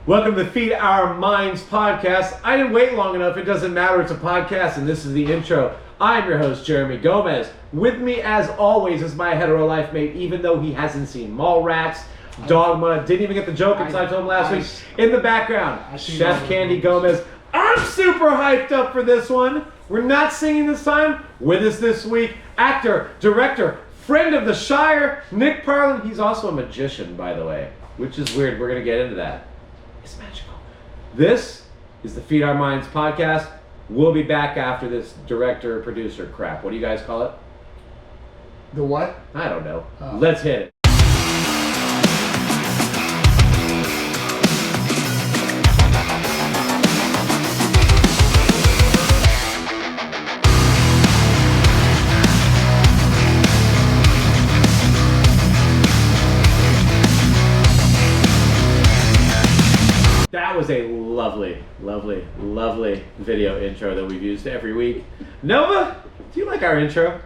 Welcome to Feed Our Minds podcast. I didn't wait long enough. It doesn't matter. It's a podcast, and this is the intro. I'm your host, Jeremy Gomez. With me, as always, is my hetero life mate, even though he hasn't seen Mallrats, Dogma, didn't even get the joke until I told him last week. In the background, Chef Candy Gomez. I'm super hyped up for this one. We're not singing this time. With us this week, actor, director, friend of the Shire, Nick Parlin. He's also a magician, by the way, which is weird. We're going to get into that. It's magical. This is the Feed Our Minds podcast. We'll be back after this director, producer crap. What do you guys call it? The what? I don't know. Let's hit it. That was a lovely, lovely, lovely video intro that we've used every week. Nova, do you like our intro?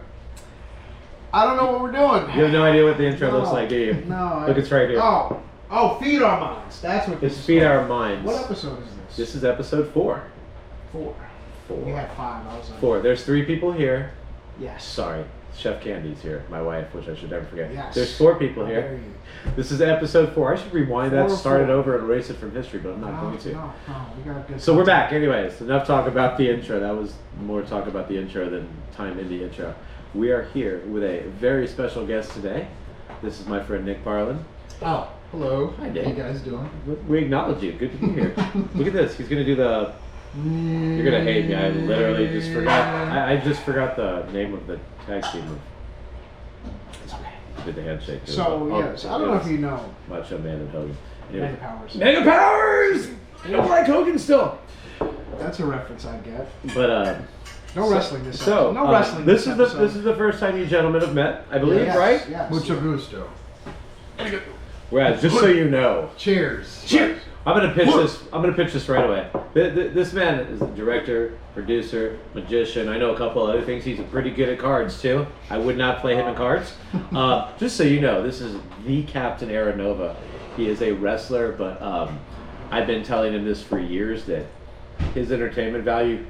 I don't know what we're doing. You have no idea what the intro looks like, do you? No. Look, it's right here. Oh, Feed Our Minds. That's what this is. It's Feed Our Minds. What episode is this? This is episode 4. 4. We had 5. I was like 4. There's 3 people here. Yes. Sorry. Chef Candy's here, my wife, which I should never forget. Yes. There's 4 people here. This is episode 4. I should rewind that, start it over, and erase it from history, but I'm not going to. No, we got good. So we're back. Anyways, enough talk about the intro. That was more talk about the intro than time in the intro. We are here with a very special guest today. This is my friend Nick Parlin. Oh, hello. Hi, Nick. How you guys doing? We acknowledge you. Good to be here. Look at this. He's going to do the... You're going to hate me. I literally just forgot. I just forgot the name of the tag team. It's okay. Did the handshake. So, yes. I don't know if you know. Macho Man and Hogan. Anyway. Mega Powers. Mega Powers! I don't like Hogan still. That's a reference I get. But, no wrestling this so, episode. No wrestling this episode. This is the first time you gentlemen have met, I believe, Yes, right? Yes. Mucho gusto. Well, just so you know. Cheers. Cheers. I'm gonna pitch this right away. This man is a director, producer, magician. I know a couple other things. He's pretty good at cards too. I would not play him in cards. Just so you know, this is the Captain Aranova. He is a wrestler, but I've been telling him this for years that his entertainment value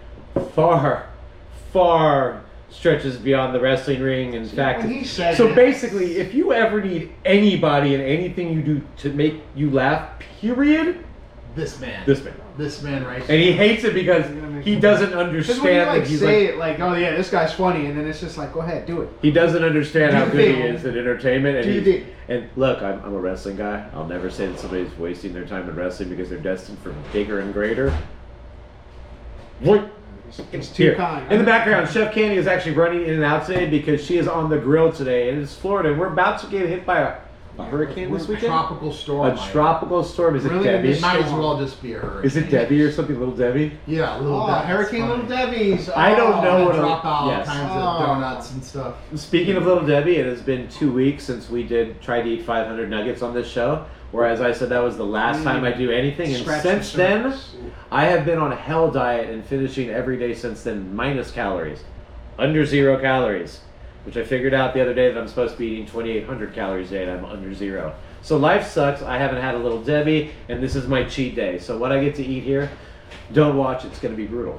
far stretches beyond the wrestling ring. In fact, so basically, if you ever need anybody and anything you do to make you laugh, period, This man right and he hates it because he doesn't understand when you that he's say it like, oh yeah, this guy's funny, and then it's just like, go ahead, do it. he doesn't understand how Do good he the thing. is at entertainment. Do And look, I'm a wrestling guy. I'll never say that somebody's wasting their time in wrestling because they're destined for bigger and greater. What? It's too Here. kind. In the background, Chef Candy is actually running in and out today because she is on the grill today, and it's Florida. And we're about to get hit by a hurricane this weekend. Tropical storm. A tropical storm. Is it Really? Debbie? It might as well just be a hurricane. Is it Debbie or something? Little Debbie? Yeah, little Oh, Hurricane Little Debbie's. I don't know what drop out all yes. kinds Oh. of donuts and stuff. Speaking of Little Debbie, it has been 2 weeks since we tried to eat 500 nuggets on this show. Whereas I said that was the last time I do anything, and Scratch since the then, surface. I have been on a hell diet and finishing every day since then, minus calories, under 0 calories, which I figured out the other day that I'm supposed to be eating 2,800 calories a day, and I'm under 0. So life sucks. I haven't had a Little Debbie, and this is my cheat day. So what I get to eat here, don't watch. It's going to be brutal.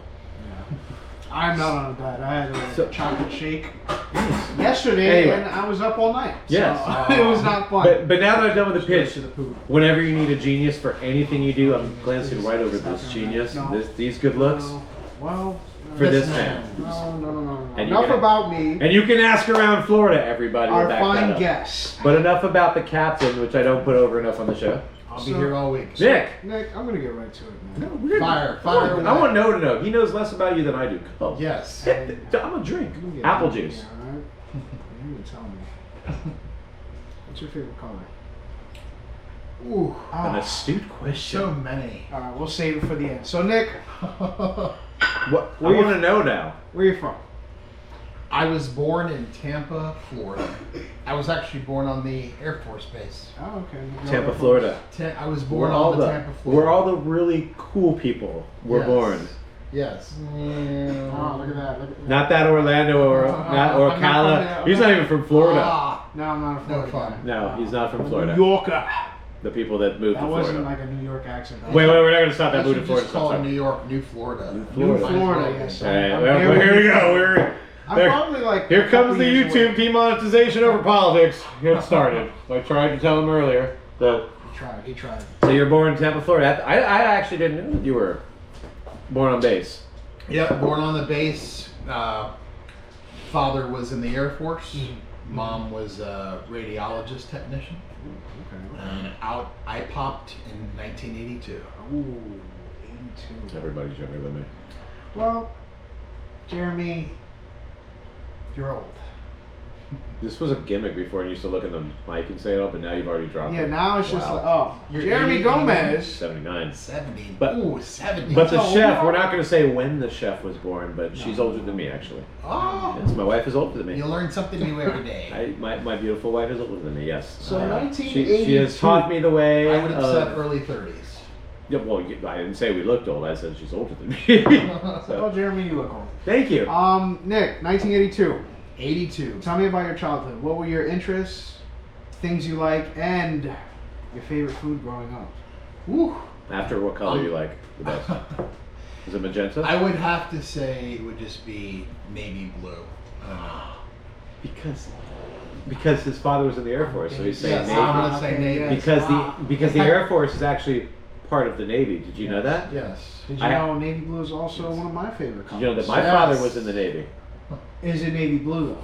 I'm not on a diet. I had a chocolate shake Yes. yesterday, Anyway. and I was up all night. Yes. So, it was not fun. But now that I'm done with the pitch, To the poop. whenever you need a genius for anything you do, I'm glancing right over this genius, these good looks, Well, for this This man. no. And Enough you're gonna- about me. And you can ask around Florida, everybody. will Our back that fine up. guest. But enough about the captain, which I don't put over enough on the show. I'll be here all week. Nick! Nick, I'm gonna get right to it, man. Fire I away. want No to know. He knows less about you than I do. Come on. Yes. I'm a drink. You can get Apple it. juice. Yeah, all right? You can tell me. What's your favorite color? Ooh. An astute question. So many. All right, we'll save it for the end. So, Nick, What? I want to know now. where you from? I was born in Tampa, Florida. I was actually born on the Air Force Base. Oh, okay. Tampa, Florida. I was born on the Tampa, Florida. Where all the really cool people were Yes. born. Yes. Oh, look at that. Look at that. Not that Orlando or I'm not from Ocala. there. He's not even from Florida. Ah, No, I'm not a no Florida fun. guy. No, he's not from I'm a Florida. New Yorker. The people that moved That to wasn't Florida. like a New York accent. Wait, we're not going to stop that That moved should to Florida just call it stuff. New York, New Florida. New New Florida. Florida, yes. All right, I'm well, there here we with go. you. I'm There- probably like. Here a couple comes the years YouTube away. demonetization over politics. Get started. I tried to tell him earlier. He tried. So you're born in Tampa, Florida. I actually didn't know that you were born on base. Yep, born on the base. Father was in the Air Force. Mom was a radiologist technician. Okay. And out I popped in 1982. Ooh, 82. Everybody's younger than me. Well, Jeremy, you're old. This was a gimmick before, and you used to look in the mic and say it all, but now you've already dropped Yeah, it. now it's just Wow. like, oh, You're Jeremy 80, Gomez. 79. 70. But- Ooh, 70. But the So, chef, we're not going to say when the chef was born, but she's No. older than me, actually. Oh, Yes, my wife is older than me. you learn something new every day. My beautiful wife is older than me, yes. So She 1982. has taught me the way I would have said of... early 30s. Yeah, well, I didn't say we looked old. I said she's older than me. Oh, So, Jeremy, you look old. thank you. Nick, 1982. 82. Tell me about your childhood. What were your interests, things you like, and your favorite food growing up? Woo. After what color you like the best? Is it magenta? I would have to say it would just be navy blue. Because his father was in the Air Force, so he's saying Yes, Navy. I'm gonna say Navy. Because the Air Force is actually part of the Navy. Did you know that? Yes. Did you know navy blue is also one of my favorite Did colors? you know that my Yes. father was in the Navy? Is it navy blue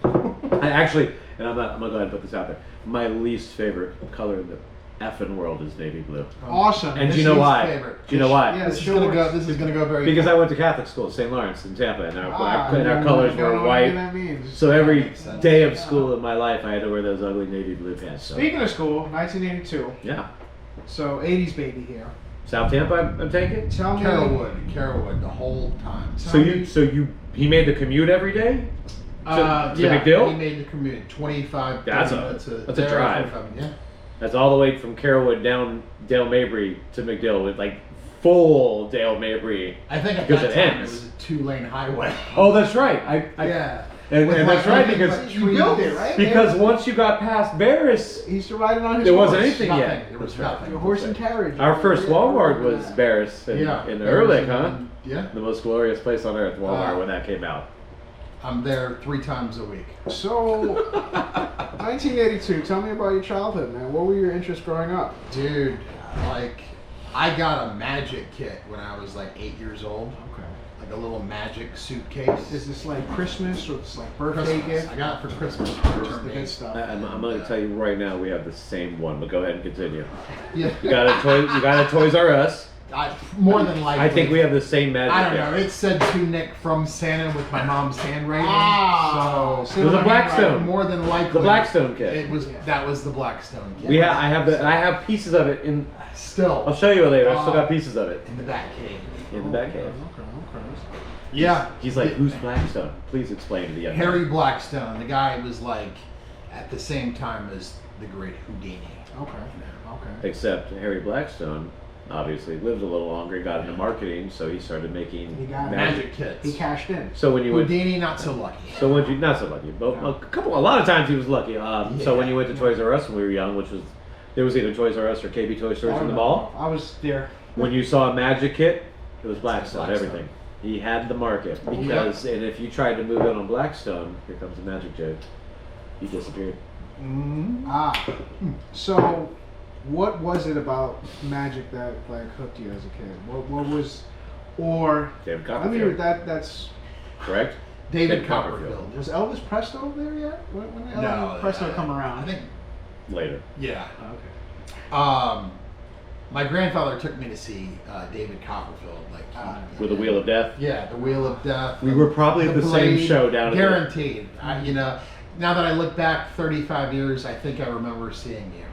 though? I actually, and I'm gonna go ahead and put this out there. My least favorite color in the effing world is navy blue. Awesome. And do This you know is why? favorite. Do you know why? Yeah. This is Sure gonna works. go. This is gonna go very. Because I went to Catholic school, St. Lawrence in Tampa, and I our colors don't were know what white. that means. So every Makes sense. day of school in my life, I had to wear those ugly navy blue pants. So, Speaking of school, 1982. yeah, So 80s baby here. South Tampa, I'm taking. Tell me. Carolwood, the whole time. He made the commute every day. to yeah, McDill? he made the commute 25. That's 30 a- minutes that's a there, drive. 25, Yeah. That's all the way from Carrollwood down Dale Mabry to McDill with like full Dale Mabry. I think at Because that it time ends. it was a 2-lane highway. Oh, that's right. Yeah. And With that's like right nothing because but you built it, right? because once you got past Barris, He used to ride it on his there horse. wasn't anything Nothing. yet. There was That's right. nothing. Your horse and carriage. Our first Yeah, I Walmart remember was that. Barris in Yeah. the There was Ehrlich, huh? Yeah. The most glorious place on earth, Walmart, Ah. when that came out. I'm there 3 times a week. So, 1982. Tell me about your childhood, man. What were your interests growing up? Dude, like, I got a magic kit when I was like 8 years old. Okay. Like a little magic suitcase. Is this like Christmas or it's like birthday Christmas. gift? I got it for Christmas. Just Turned the 8. good stuff. I'm going to tell you right now, we have the same one, but go ahead and continue. Yeah. You got a Toys R Us. More than likely. I think we have the same magic. I don't know. gift. It said to Nick from Santa with my mom's handwriting. Ah, so It was a Blackstone. more than likely. The Blackstone kit. It was that was the Blackstone kit. I have pieces of it in. Still I'll show you later. I still got pieces of it in the back cave. in the back cave. Okay. Yeah. He's like, who's Blackstone? Please explain to the young Harry man. Blackstone. The guy was like at the same time as the great Houdini. Okay. Except Harry Blackstone obviously lived a little longer, got into marketing, so he started making He got it. Magic kits. He cashed in. So when you went, Houdini, not so lucky. so when you not so lucky, but a lot of times he was lucky. So when you went to Toys R Us when we were young, which was there was either Toys R Us or KB Toy Stores in the mall. I was there. When you saw a Magic kit, it was Blackstone. Blackstone. Everything. He had the market because, and if you tried to move in on Blackstone, here comes the magic joke. He disappeared. So, what was it about magic that like hooked you as a kid? What was, or David I mean Copperfield. that's Correct? David David Copperfield. was Elvis Presto there yet? When did No, Elvis Presto come around? I think. Later. Yeah. Okay. My grandfather took me to see David Copperfield, like With the Wheel of Death. Yeah, the Wheel of Death. We were probably at the same Blade, show down at guaranteed. You know, now that I look back 35 years, I think I remember seeing you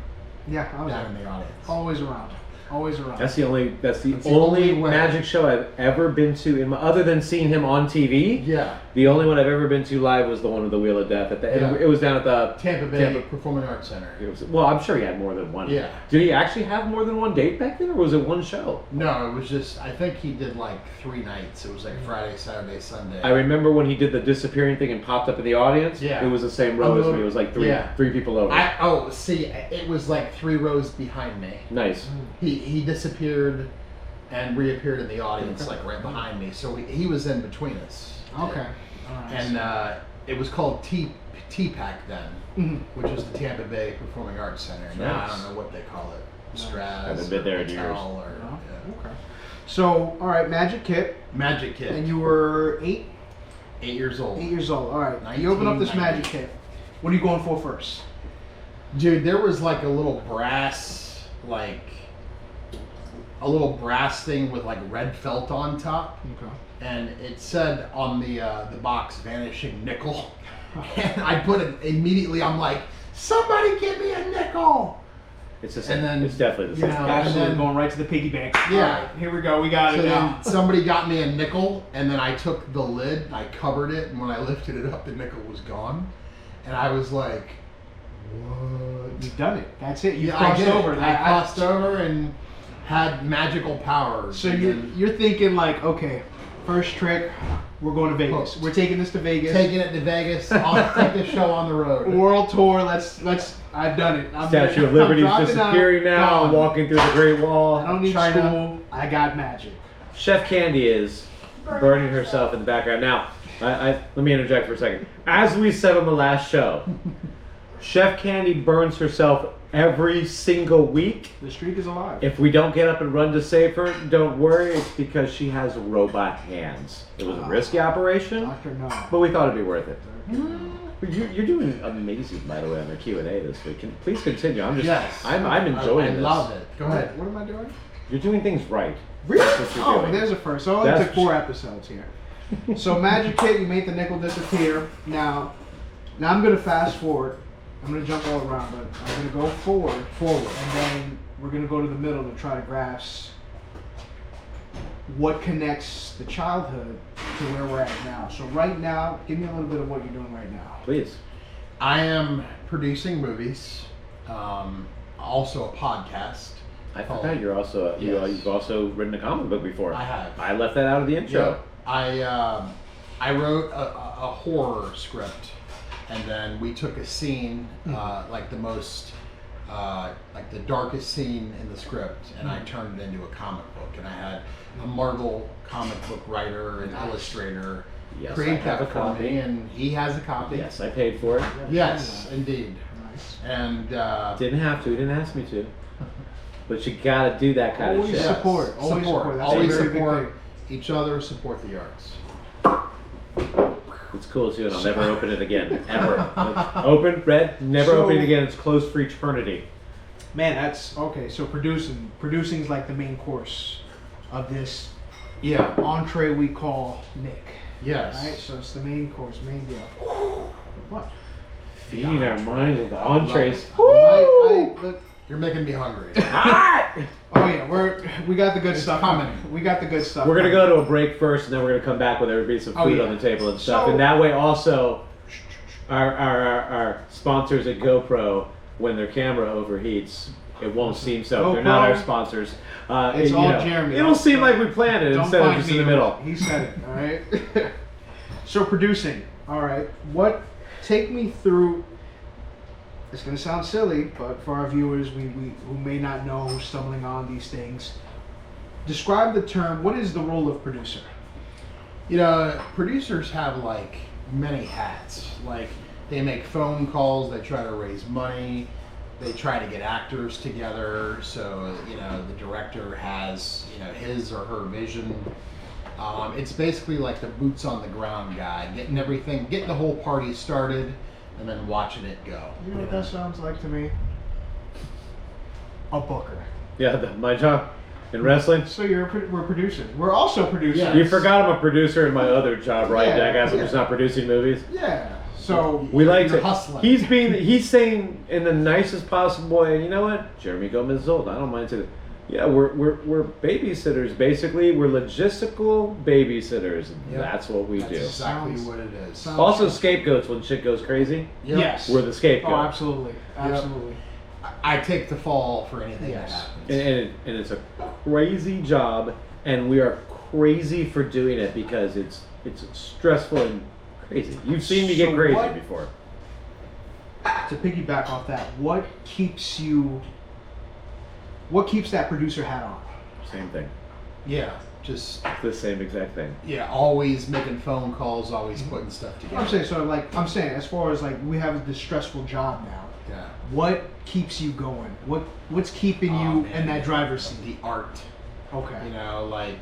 Yeah, I was down in there. the audience. Always around. Always around. That's the only the only only way. magic show I've ever been to other than seeing him on TV. Yeah. The only one I've ever been to live was the one with the Wheel of Death. Yeah. It was down at the Tampa Bay Performing Arts Center. Well, I'm sure he had more than one. Yeah. Did he actually have more than one date back then, or was it one show? No, it was just, I think he did like 3 nights. It was like Friday, Saturday, Sunday. I remember when he did the disappearing thing and popped up in the audience. Yeah. It was the same row as me. It was like three people over. See, it was like 3 rows behind me. Nice. He disappeared and reappeared in the audience like right behind me. So he was in between us. Okay. All right. And it was called TPAC then, which is the Tampa Bay Performing Arts Center. Now I don't know what they call it. Nice. Straz. Haven't been there in years. Hotel or, No? yeah. Okay. So, all right, Magic Kit, Magic Kid. and you were 8 8 years old. years old. All right. You open up this 1990. Magic Kit. What are you going for first? Dude, there was like a little brass, thing with like red felt on top. Okay. And it said on the box, "Vanishing Nickel." And I put it immediately. I'm like, somebody give me a nickel. It's the same. And then, it's definitely the same. you know, Absolutely, and then- going right to the piggy bank. Yeah. All right, here we go. We got So it now. then somebody got me a nickel, and then I took the lid, I covered it, and when I lifted it up, the nickel was gone. And I was like, what? You've done it. That's it. You Yeah, crossed I did. over. I crossed over and had magical powers. So and you're, then you're thinking like, okay, first trick, we're going to Vegas. Hooked. We're taking this to Vegas. taking it to Vegas, take the show on the road. World tour. Let's. I've done it. I'm Statue of I'm Liberty is dropping disappearing out. now, Gone. walking through the Great I Wall. don't need China. school. I got magic. Chef Candy is burning herself in the background. Now, let me interject for a second. As we said on the last show, Chef Candy burns herself every single week. The streak is alive. If we don't get up and run to save her, don't worry. It's because she has robot hands. It was a risky operation, Doctor No. but we thought it'd be worth it. You're doing amazing, by the way, on the Q&A this week. Please continue. Yes. I'm enjoying I this. love it. Go ahead. What am I doing? You're doing things right. Really? That's what you're Oh, doing. there's a first. So I only That's- took 4 episodes here. So Magic Kit, you made the nickel disappear. Now I'm gonna fast forward. I'm gonna jump all around, but I'm gonna go forward, and then we're gonna go to the middle to try to grasp what connects the childhood to where we're at now. So right now, give me a little bit of what you're doing right now. Please. I am producing movies, also a podcast. I forgot you're also you've also written a comic book before. I have. I left that out of the intro. I wrote a horror script, and then we took a scene, like the most, like the darkest scene in the script, and I turned it into a comic book. And I had a Marvel comic book writer and illustrator Yes, I create have that a for copy. me, and he has a copy. Yes, I paid for it. Yes, indeed. Nice. And Didn't have to. He didn't ask me to. But you gotta do that kind Always of shit. support. Always support. That's Always a very big support each other. Support the arts. It's cool too, and I'll never open it again. Ever. Like, open, read, never So- open it again. It's closed for eternity. Man, that's okay. So producing is like the main course of this Yeah. entree we call Nick. Yes. Right? So it's the main course, main deal. What? Feeding our minds with entrees. Look, You're making me hungry. Ah! oh yeah, we got the good stuff coming. We got the good stuff. We're gonna go to a break first, and then we're gonna come back with there be some Oh, food yeah. on the table and stuff. So- And that way, also, our sponsors at GoPro, when their camera overheats, it won't seem so. They're not GoPro, our sponsors. it's you all know, Jeremy. It'll seem like we planned it Don't instead of find just me in the middle. He said it. All right. So producing. All right. Take me through. It's gonna sound silly, but for our viewers, we who may not know, who's stumbling on these things, describe the term. What is the role of producer? You know, producers have like many hats. Like they make phone calls, they try to raise money, they try to get actors together. So you know, the director has his or her vision. It's basically like the boots on the ground guy, getting the whole party started, and then watching it go. You know what that sounds like to me? A booker. Yeah, my job in wrestling. So we're producers. We're also producers. Yeah. You forgot I'm a producer in my other job, right, Yeah, jackass? I'm yeah. just not producing movies. Yeah. So We like You're to. hustling. He's saying in the nicest possible way. You know what? Jeremy Gomez is old. I don't mind to. Yeah, we're babysitters. Basically, we're logistical babysitters. Yep. That's what we That's do. exactly Sounds- what it is. sounds- Also, scapegoats when shit goes crazy. Yep. Yes. We're the scapegoat. Oh, absolutely. Absolutely. I take the fall for anything Yes. that happens. And it's a crazy job, and we are crazy for doing it because it's stressful and crazy. You've seen me get So crazy what- before. To piggyback off that, what keeps that producer hat on? Same thing. Yeah, just It's the same exact thing. always making phone calls, always putting stuff together. I'm saying, as far as like we have this stressful job now. Yeah. What keeps you going? What's keeping Oh, you man. in that driver's seat? The art. Okay. You know, like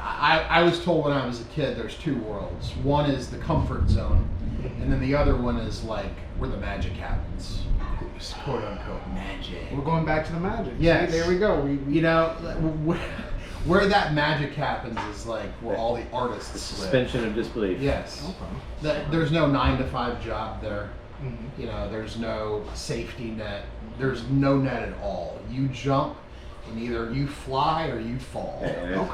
I was told when I was a kid, there's two worlds. One is the comfort zone, and then the other one is like where the magic happens, quote unquote magic. We're going back to the magic. Yes. See, there we go. You know, where that magic happens is like where all the artists live. Suspension of disbelief. Yes. Okay. There's no 9-to-5 job there. Mhm. You know, there's no safety net. There's no net at all. You jump, and either you fly or you fall. And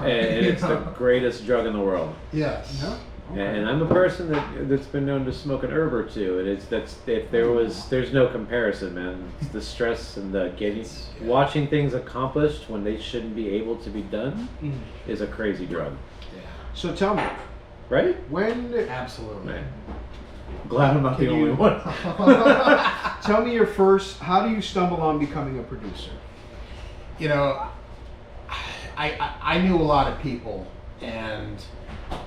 it's the greatest drug in the world. Yes. Yeah. Okay. And I'm a person that's been known to smoke an herb or two, and there's no comparison, man. It's the stress and the watching things accomplished when they shouldn't be able to be done Mhm. is a crazy drug, Yeah. So tell me, right? when? Absolutely. Man, glad I'm not the Can only you- one. Tell me your first. How do you stumble on becoming a producer? You know, I knew a lot of people, and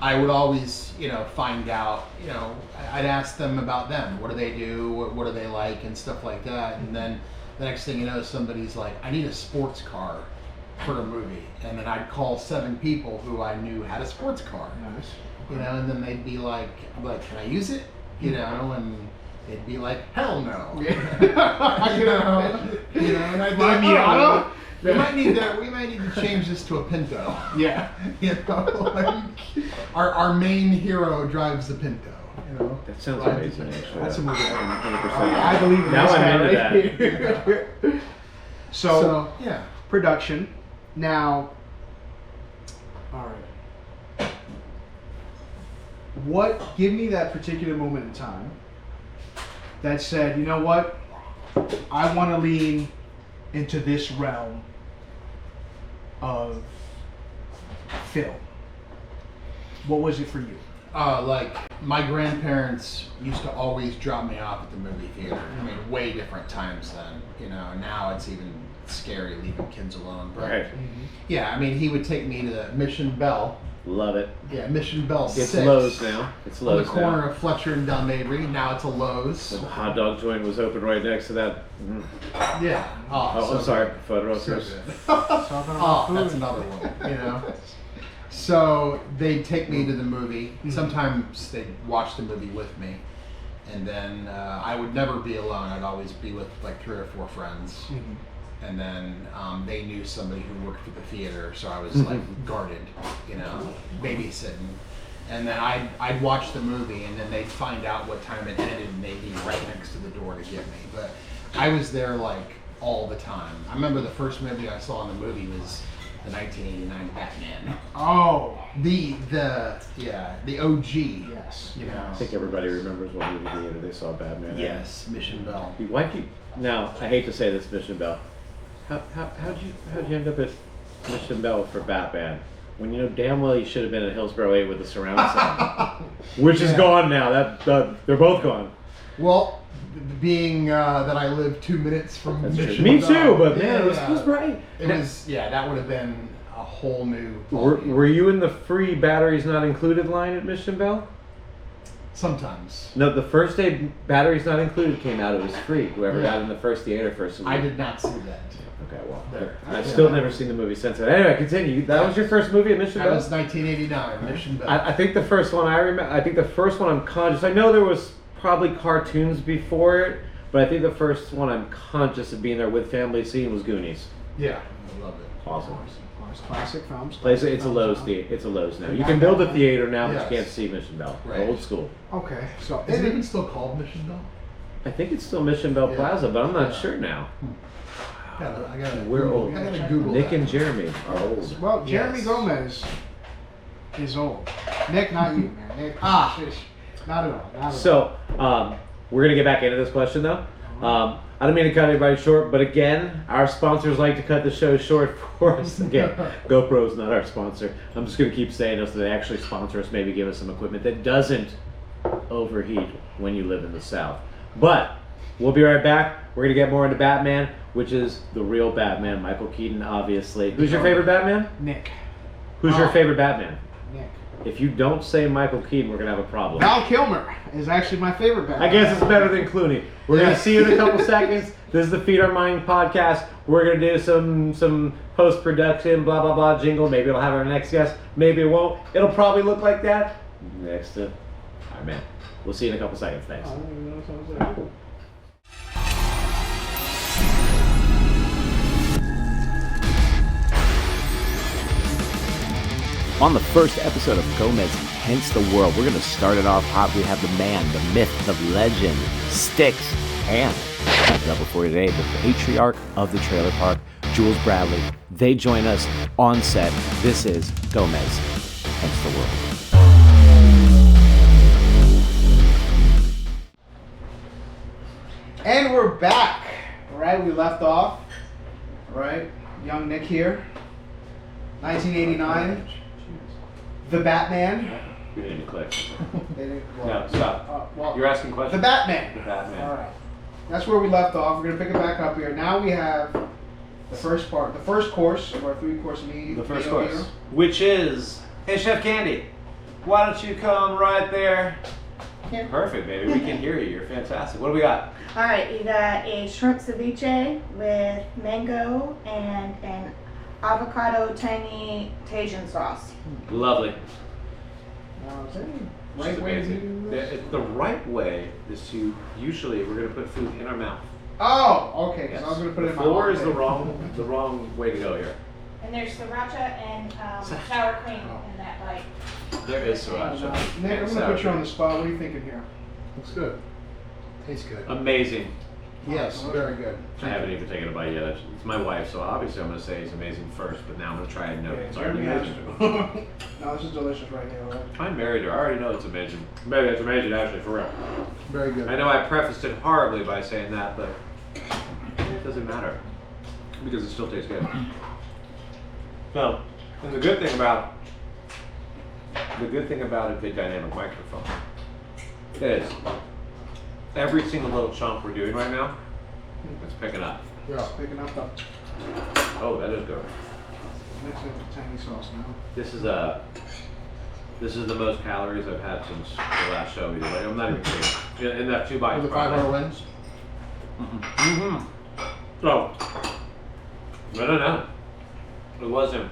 I would always, find out, I'd ask them about them. What do they do? What do they like? And stuff like that. And then the next thing you know, somebody's like, I need a sports car for a movie. And then I'd call 7 people who I knew had a sports car. Nice. And then they'd be like, I'm like, can I use it? And they'd be like, hell no. And I'd be like, Miata? we might need to change this to a Pinto. Yeah. Like our main hero drives the Pinto. That sounds Right. amazing, actually. That's a movie. 100%. I believe in Now this I'm guy into right that. here. So yeah. production. Now, all right. Give me that particular moment in time that said, you know what, I want to lean into this realm of film. What was it for you? Like my grandparents used to always drop me off at the movie theater. I mean, way different times then. Now it's even scary leaving kids alone. But Right. yeah, I mean, he would take me to the Mission Bell. Love it. Yeah, Mission Bell It's 6. Lowe's now. It's On the Lowe's corner now. of Fletcher and Dunmavry. Now it's a Lowe's. The hot dog joint was open right next to that. Mhm. Yeah. Oh, so I'm sorry. good. Photo So Chris. good. Talking about Oh, food. that's another one. So they'd take me to the movie. Sometimes they'd watch the movie with me, and then I would never be alone. I'd always be with like 3 or 4 friends, and then they knew somebody who worked for the theater, so I was like guarded, babysitting. And then I'd watch the movie, and then they'd find out what time it ended, and they'd be right next to the door to get me. But I was there like all the time. I remember the first movie I saw in the movie was the 1989 Batman. Oh, The OG. yes. I think everybody remembers what movie theater they saw Batman. Yes, Mission Bell. Why do you? Now I hate to say this, Mission Bell. How'd you end up at Mission Bell for Batman? When you know damn well you should have been at Hillsborough 8 with the surround sound, which is gone now. They're both gone. Well, being that I live 2 minutes from That's true. Mission Me Bell. too, but man, Yeah, it was bright. It was, that would have been a whole new. Were you in the free batteries not included line at Mission Bell? Sometimes. No, the first day batteries not included came out. It was free. Whoever got in the first theater first. I did not see that. Okay, well, There. I've still never seen the movie since then. Anyway, continue. That was your first movie at Mission That Bell? was 1989, Mission Bell. I think the first one I remember. I think the first one I'm conscious. I know there was probably cartoons before it, but I think the first one I'm conscious of being there with family seeing was Goonies. Yeah, I love it. Awesome. Classic films. It's a Lowe's theater. It's a Lowe's now. You can build a theater now, but Yes. you can't see Mission Bell. Right. Old school. Okay, so Is it even still called Mission Bell? I think it's still Mission Bell Yeah. Plaza, but I'm not Yeah. sure now. I gotta We're Google, old. I gotta Google Nick that. and Jeremy are old. Well, Jeremy Yes. Gomez is old. Nick, not you, man. Nick, shish. Not at all. Not at all. So, we're going to get back into this question, though. I don't mean to cut anybody short, but again, our sponsors like to cut the show short for us. Again, GoPro's not our sponsor. I'm just going to keep saying this, so they actually sponsor us, maybe give us some equipment that doesn't overheat when you live in the South. But we'll be right back. We're going to get more into Batman, which is the real Batman, Michael Keaton, obviously. Who's your favorite Batman? Nick. Who's your favorite Batman? Nick. If you don't say Michael Keaton, we're going to have a problem. Val Kilmer is actually my favorite Batman. I guess it's better than Clooney. We're going to see you in a couple seconds. This is the Feed Our Mind podcast. We're going to do some post-production, blah, blah, blah, jingle. Maybe it'll have our next guest. Maybe it won't. It'll probably look like that. Next to our man. We'll see you in a couple seconds. Thanks. On the first episode of Gomez Hence the World, we're going to start it off hot. We have the man, the myth, the legend, Sticks, and up before today, the patriarch of the trailer park, Jules Bradley. They join us on set. This is Gomez Hence the World. And we're back. Right, we left off. Right, young Nick here. 1989. The Batman. We didn't click. They didn't- No, stop. well, You're asking the questions? Batman. The Batman. All right. That's where we left off. We're gonna pick it back up here. Now we have the first part, the first course of our 3-course meal. The first meal course. here. Which is, hey Chef Candy, why don't you come right there? Yeah. Perfect, baby. We can hear you. You're fantastic. What do we got? All right, you got a shrimp ceviche with mango and an avocado tangy Tajin sauce. Lovely. Now, is there any Which right is way to amazing. do this? The right way is to, usually we're going to put food in our mouth. Oh, okay. Because Yes. I was gonna put it in my Floor mouth. is the wrong way to go here. And there's sriracha and sour cream in that bite. There is Nick, sriracha. I'm and gonna put you on sour the spot. What are you thinking here? Looks good. Tastes good. cream. Amazing. Yes, very good. I haven't even taken a bite yet. It's my wife, so obviously I'm going to say it's amazing first, but now I'm going to try it and know it's already Jeremy has amazing. to. No, this is delicious right here, right? I married her. I already know it's amazing. Maybe it's amazing, actually, for real. Very good. I know I prefaced it horribly by saying that, but it doesn't matter because it still tastes good. So, and the good thing about a big dynamic microphone is every single little chomp we're doing right now, it's picking up. Yeah. Picking up the Oh, that is good. mix it with tangy sauce now. This is the most calories I've had since the last show we did. Like, I'm not even kidding. In that 2 bites. The 5-hour wins. Mm-hmm. So, no. It wasn't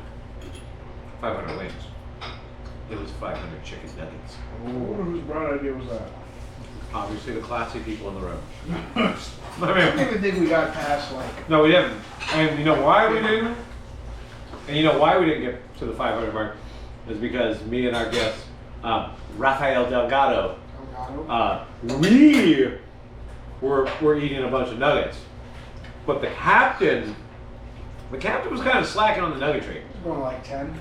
500 wings. It was 500 chicken nuggets. I wonder whose bright idea was that? Obviously, the classy people in the room. I don't even think we got past like. No, we didn't. And you know why we didn't? And you know why we didn't get to the 500 mark? Is because me and our guest, Rafael Delgado, we were eating a bunch of nuggets. But the captain was kind of slacking on the nugget train. It's going like 10.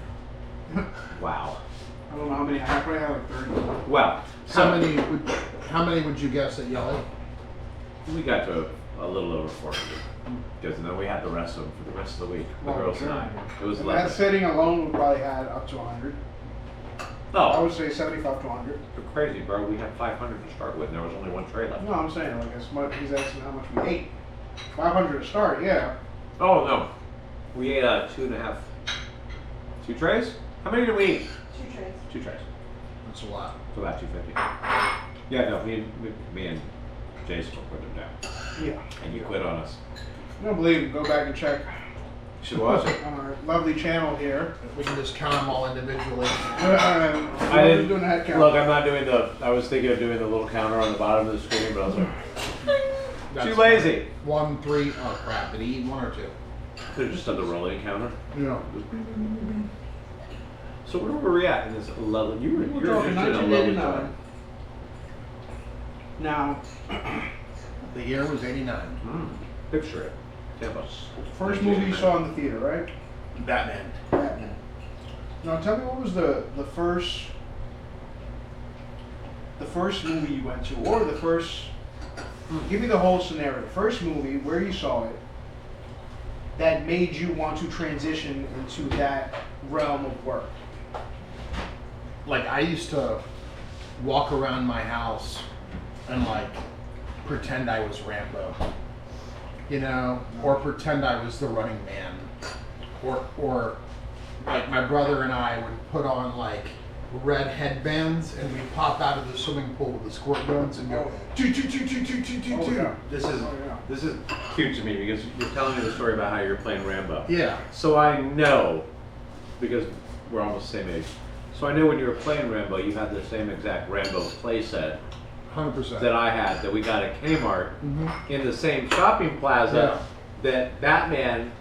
Wow. I don't know how many. I probably have like 30. Well, so How many would you guess at Yelly? we got to a little over 400. Because then we had the rest of them for the rest of the week. The Oh, girls sure. and I. It was And 11. that setting alone, we probably had up to 100. I Oh, would say 75 to 100. you're crazy, bro. We had 500 to start with, and there was only one tray left. No, I'm saying like as much. He's asking how much we ate. 500 to start, yeah. Oh, no. We ate 2.5. 2 trays? How many did we eat? 2 trays. 2 trays. That's a lot. So about 250. Yeah, no, me and Jason will put them down. Yeah. And you quit on us. I don't believe it. Go back and check You should watch it. on our lovely channel here. We can just count them all individually. I didn't doing a head count. Look, I'm not doing I was thinking of doing the little counter on the bottom of the screen, but I was like, That's too lazy. 1, 3. Oh crap! Did he eat 1 or 2? Could have just done the rolling counter. Yeah. So where were we at in this level? You're We're talking just in a lovely 1989. time. Now, The year was '89. Picture it. Tampa. First movie you saw in the theater, right? Batman. Batman. Now tell me, what was the first movie you went to, or the first? Give me the whole scenario. First movie where you saw it that made you want to transition into that realm of work. Like, I used to walk around my house and like pretend I was Rambo, you know, or pretend I was the Running Man, or like my brother and I would put on like red headbands and we'd pop out of the swimming pool with the squirt guns and go choo choo choo choo choo choo choo Oh, choo. yeah. This is cute to me because you're telling me the story about how you're playing Rambo. Yeah. So I know, because we're almost the same age. So I know when you were playing Rambo, you had the same exact Rambo playset 100%. that I had that we got at Kmart Mhm. in the same shopping plaza that Batman,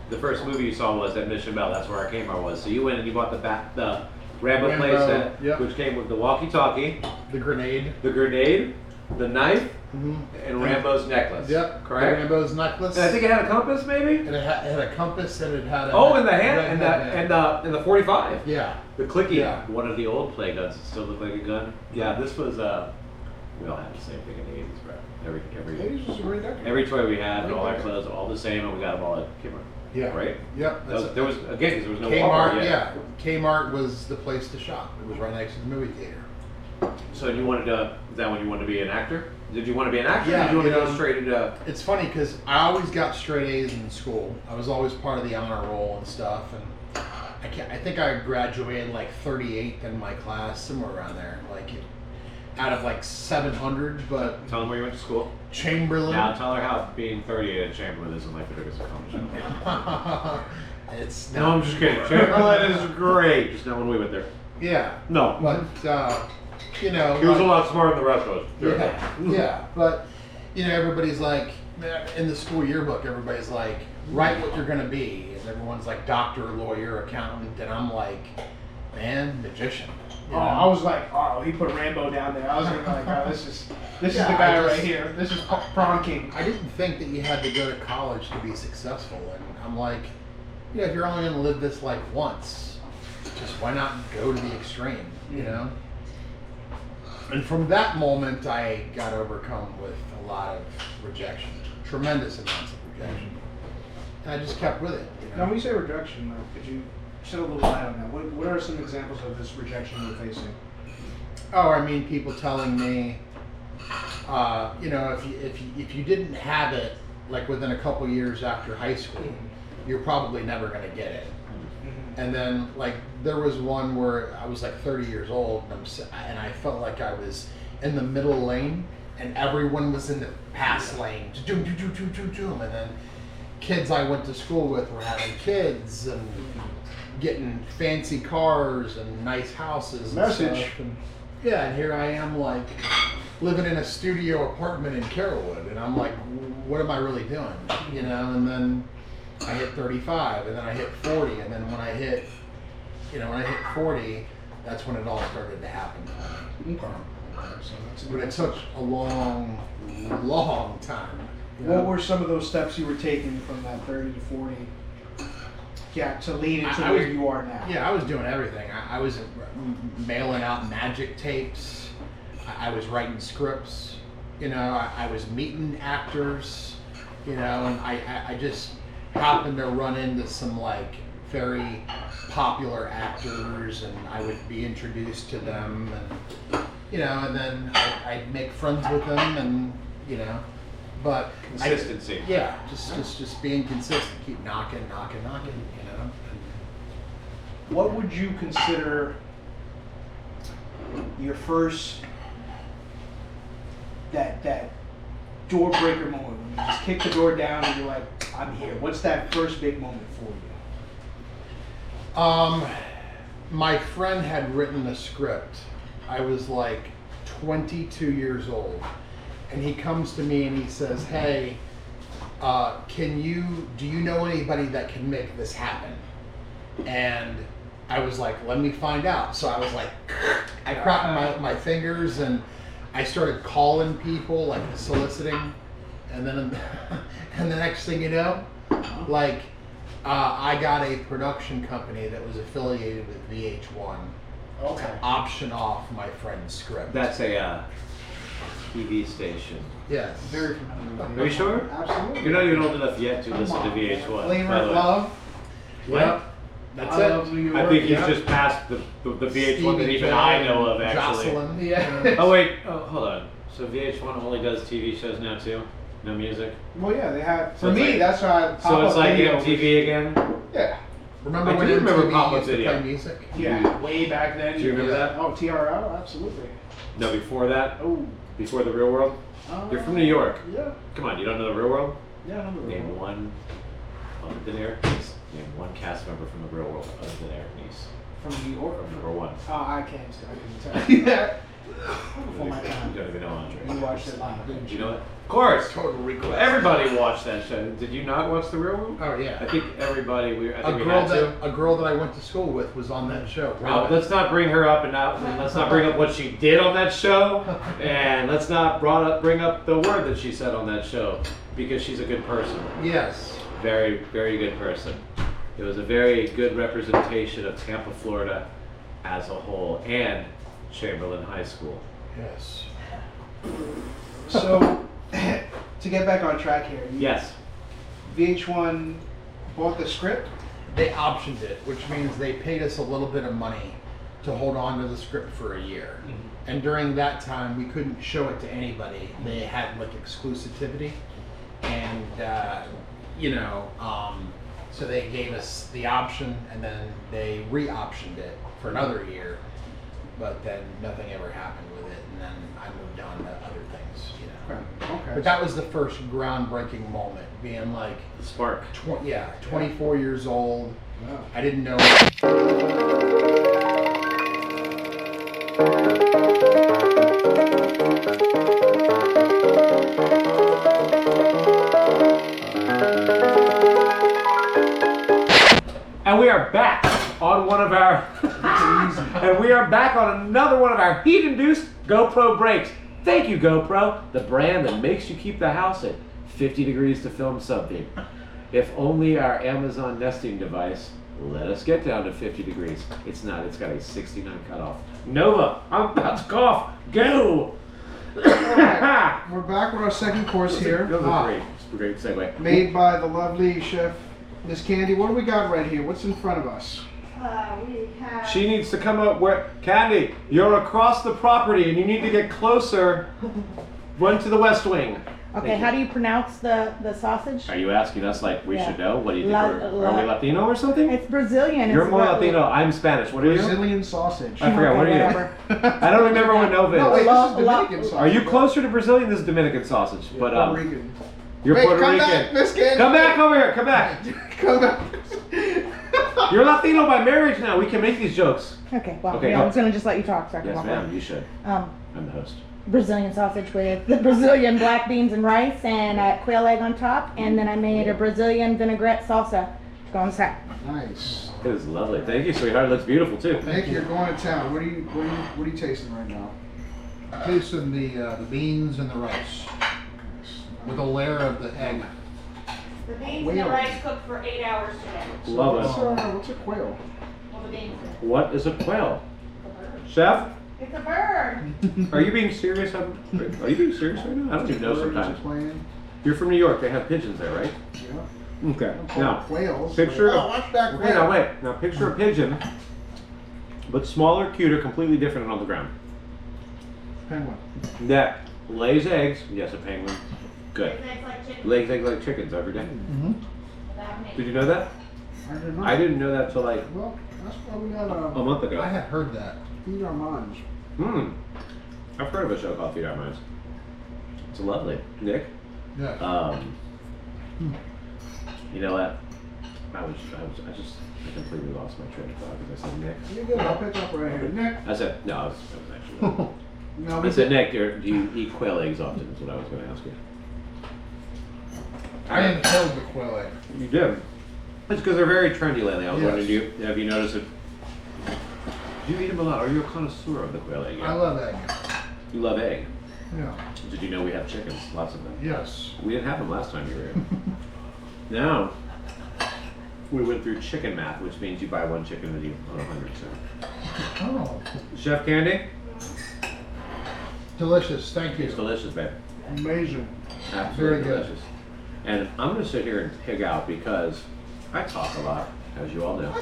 the first movie you saw was at Mission Bell. That's where our Kmart was. So you went and you bought the Rambo playset, yep. which came with the walkie-talkie, The grenade. the grenade, the knife, Mm-hmm. and Rambo's necklace. Yep. Correct? Rambo's necklace. And I think it had a compass, maybe. And it had a compass and it had a Oh, and the hand red and headband. the 45. Yeah. The clicky, Yeah. one of the old play guns that still look like a gun. Yeah, this was we all had the same thing in the 80s, bro. Ladies was a great decade. Every toy we had, all our clothes, all the same, and we got them all at Kmart. Yeah. Right? Yep. There was again, 'cause there was no Kmart. Walmart yet. Yeah. Kmart was the place to shop. It was right next to the movie theater. So you wanted to? Is that when you wanted to be an actor? Did you want to be an actor? Yeah, Or did you want to you go know, straight into? It's funny because I always got straight A's in school. I was always part of the honor roll and stuff. And I think I graduated like 38th in my class, somewhere around there, like out of like 700. But Tell them where you went to school. Chamberlain. Now tell her how being 38 at Chamberlain isn't like the biggest accomplishment. It's No, I'm just kidding. Chamberlain is great. Just not when we went there. Yeah. No. But you know, He was a like- lot smarter than the rest of us. Sure. Yeah, but you know, everybody's like in the school yearbook. Everybody's like, write what you're gonna be, and everyone's like doctor, lawyer, accountant, and I'm like, man, magician. you Oh, know? I was like, oh, he put Rambo down there. I was gonna be like, oh, this is Yeah, the I guy just- right here. This is Prom King. I didn't think that you had to go to college to be successful, and I'm like, yeah, if you're only gonna live this life once, just why not go to the extreme, you know? And from that moment, I got overcome with a lot of rejection, tremendous amounts of rejection, and I just kept with it. You Now, know? when you say rejection, could you shed a little light on that? What are some examples of this rejection you're facing? Oh, I mean, people telling me, you know, if you didn't have it, like within a couple years after high school, you're probably never gonna get it. And then, like, there was one where I was like 30 years old, and I felt like I was in the middle lane, and everyone was in the pass lane, doom, doom, doom, doom, doom, doom. And then kids I went to school with were having kids and getting fancy cars and nice houses. And Message. stuff. And yeah, and here I am, like, living in a studio apartment in Carrollwood, and I'm like, what am I really doing? You know, and then I hit 35, and then I hit 40, and then when I hit 40, that's when it all started to happen. Okay. So that's a But good it took a long, long time. you know? What were some of those steps you were taking from that 30 to 40? Yeah, to lead into I where was- you are now. Yeah, I was doing everything. I was mailing out magic tapes. I was writing scripts. You know, I was meeting actors. You know, and I just happened to run into some like very popular actors, and I would be introduced to them, and you know, and then I'd make friends with them, and you know, but Consistency. yeah, just being consistent, keep knocking, you know. What would you consider your first that door breaker moment when you just kick the door down and you're like, I'm here? What's that first big moment for you? My friend had written a script. I was like 22 years old, and he comes to me and he says, "Hey, do you know anybody that can make this happen?" And I was like, "Let me find out." So I was like, I crossed my fingers and I started calling people, like soliciting, and then and the next thing you know, like I got a production company that was affiliated with VH1 Okay. to option off my friend's script. That's a TV station. Yes. Very familiar. Are you sure? Absolutely. You're not even old enough yet to listen to VH1. Flavor by the of way. Love. Yep. That's I it. Love New York. I think he's Yeah. just past the VH1 that Stevie even J I know of, actually. Jocelyn. Yeah. Oh wait, hold on. So VH1 only does TV shows now too? No music? Well, yeah, they had. So For it's me, like- that's why. So it's like video MTV again? Yeah. Remember I when do remember MTV pop-up used to video. play music? Yeah. Way back then. Do you remember that? Oh, TRL, absolutely. No, before that? Oh. Before the real world? You're from New York. Yeah. Come on, you don't know the real world? Yeah, I remember. Name one other than Eric Nies. Name one cast member from the real world other than Eric Nies. From New York. From number one. Oh, I couldn't tell you that. Before my You time. don't even know Andre. You watched it live, didn't Did you? you know it? Of course! Total request. Everybody watched that show. Did you not watch the real world? Oh I yeah. think everybody, I A think we girl had to. that I went to school with was on that show. Let's not bring her up and let's not bring up what she did on that show, and let's not bring up the word that she said on that show, because she's a good person. Yes. Very, very good person. It was a very good representation of Tampa, Florida as a whole, and Chamberlain High School. Yes. So, to get back on track here, Yes. VH1 bought the script. They optioned it, which means they paid us a little bit of money to hold on to the script for a year. And during that time, we couldn't show it to anybody. They had like exclusivity, and so they gave us the option, and then they re-optioned it for another year. But then nothing ever happened with it, and then I moved on to other things, Okay. But that was the first groundbreaking moment, being like, Spark. 24 years old. Wow. I didn't know. And we are back on one of our and we are back on another one of our heat-induced GoPro breaks. Thank you, GoPro, the brand that makes you keep the house at 50 degrees to film something. If only our Amazon nesting device let us get down to 50 degrees. It's not, it's got a 69 cutoff. Nova, I'm about to cough. Go! Alright, we're back with our second course here. That was a great segue. Made by the lovely chef Miss Candy. What do we got right here? What's in front of us? We have. She needs to come up where, Candy, you're across the property and you need to get closer. Run to the west wing. Okay, how do you pronounce the sausage? Are you asking us like we Yeah. should know? What do you think? La- Are we Latino or something? It's Brazilian. You're it's more about- Latino. I'm Spanish. What are you? Brazilian sausage. I forgot. What are you? whatever. I don't remember what Nova No, is. wait, La- this is Dominican sausage. Are you closer to Brazilian? This is Dominican sausage. Yeah, But Puerto Rican. you're Wait, Puerto come Rican. back, Miss Candy. Come back over here. Come back. Come back. You're Latino by marriage now. We can make these jokes. Okay, well, Okay, yeah, go. I was gonna just let you talk so I can Yes, walk ma'am. away. You should. Um, I'm the host. Brazilian sausage with the Brazilian black beans and rice and quail egg on top, and then I made a Brazilian vinaigrette salsa to go on the side. Nice. It is lovely. Thank you, sweetheart. It looks beautiful too. Nick, you're going to town. What are you tasting right now? Tasting the beans and the rice with a layer of the egg. The beans and the rice cooked for 8 hours today. Love What's, it. what's a quail? Well, the beans. What is a quail? Chef, It's a bird. are you being serious? Are you being serious right now? I don't even know Birds sometimes. playing. You're from New York. They have pigeons there, right? Yeah. Okay. Don't call Now, them quails. picture Oh, a watch that okay, now wait. Now picture a pigeon, but smaller, cuter, completely different and on the ground. Penguin. That lays eggs. Yes, a penguin. Good. Like chicken. Lays eggs like chickens every day. Mm-hmm. Did you know that? I did not. I didn't know that till like Well, that's why we got a month ago. I had heard that. Feed Our Minds. I've heard of a show called Feed Our Minds. It's lovely. Nick? Yeah. You know what? I completely lost my train of thought because I said Nick. You're good. I'll pick up right here. Nick. I said, no, I was actually. No, I said, Nick, do you eat quail eggs often? Is what I was going to ask you. I didn't kill the quail egg. You did. It's because they're very trendy lately. I was Yes. wondering, have you noticed it? Do you eat them a lot? Are you a connoisseur of the quail egg? I love egg. You love egg. Yeah. Did you know we have chickens? Lots of them. Yes. We didn't have them last time you were here. Now, we went through chicken math, which means you buy one chicken and you on 100. So. Oh. Chef Candy? Delicious. Thank you. It's delicious, babe. Amazing. Absolutely Very good. delicious. And I'm going to sit here and pig out because I talk a lot, as you all know.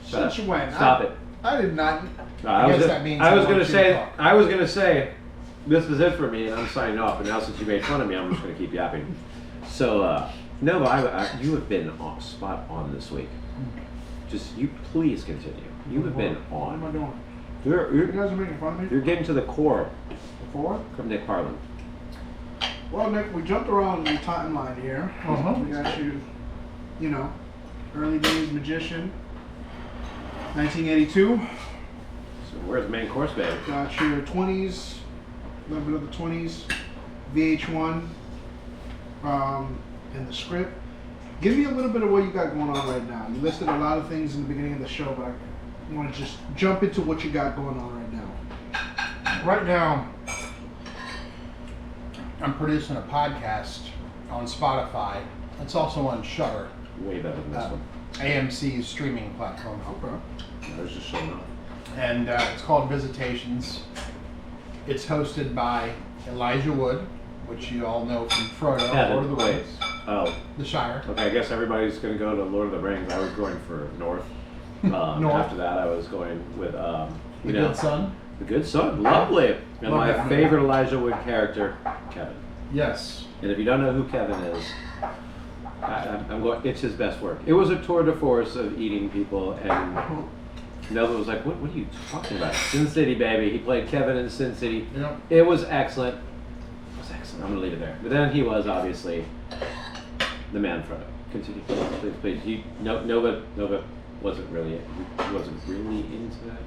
Shut up. Since when? Stop it. I did not. I guess that means I want you to talk. I was gonna say, this is it for me, and I'm signing off. And now since you made fun of me, I'm just gonna keep yapping. So, Nova, you have been spot on this week. Just you, please continue. You have been What am I on. doing? You're You guys are making fun of me? you're getting to the core Before? from Nick Parlin. Well, Nick, we jumped around the timeline here. Uh-huh. We got you know, early days magician, 1982. So where's the main course, babe? Got your 20s, a little bit of the 20s, VH1, and the script. Give me a little bit of what you got going on right now. You listed a lot of things in the beginning of the show, but I want to just jump into what you got going on right now. Right now, I'm producing a podcast on Spotify. It's also on Shudder, Way better than this one. AMC's streaming platform. Okay. I was just showing off. And it's called Visitations. It's hosted by Elijah Wood, which you all know from Frodo, Lord of the Wait. Rings, Oh, The Shire. okay. I guess everybody's gonna go to Lord of the Rings. I was going for North. North. After that, I was going with The you know, Good Son. The Good Son, lovely. And Love my that. favorite Elijah Wood character, Kevin. Yes. And if you don't know who Kevin is, I'm going. It's his best work. It was a tour de force of eating people, and Nova was like, "What are you talking about?" Sin City, baby. He played Kevin in Sin City. Yep. It was excellent. It was excellent. I'm gonna leave it there. But then he was obviously the man Frodo. Continue, please. Nova wasn't really. He wasn't really into that.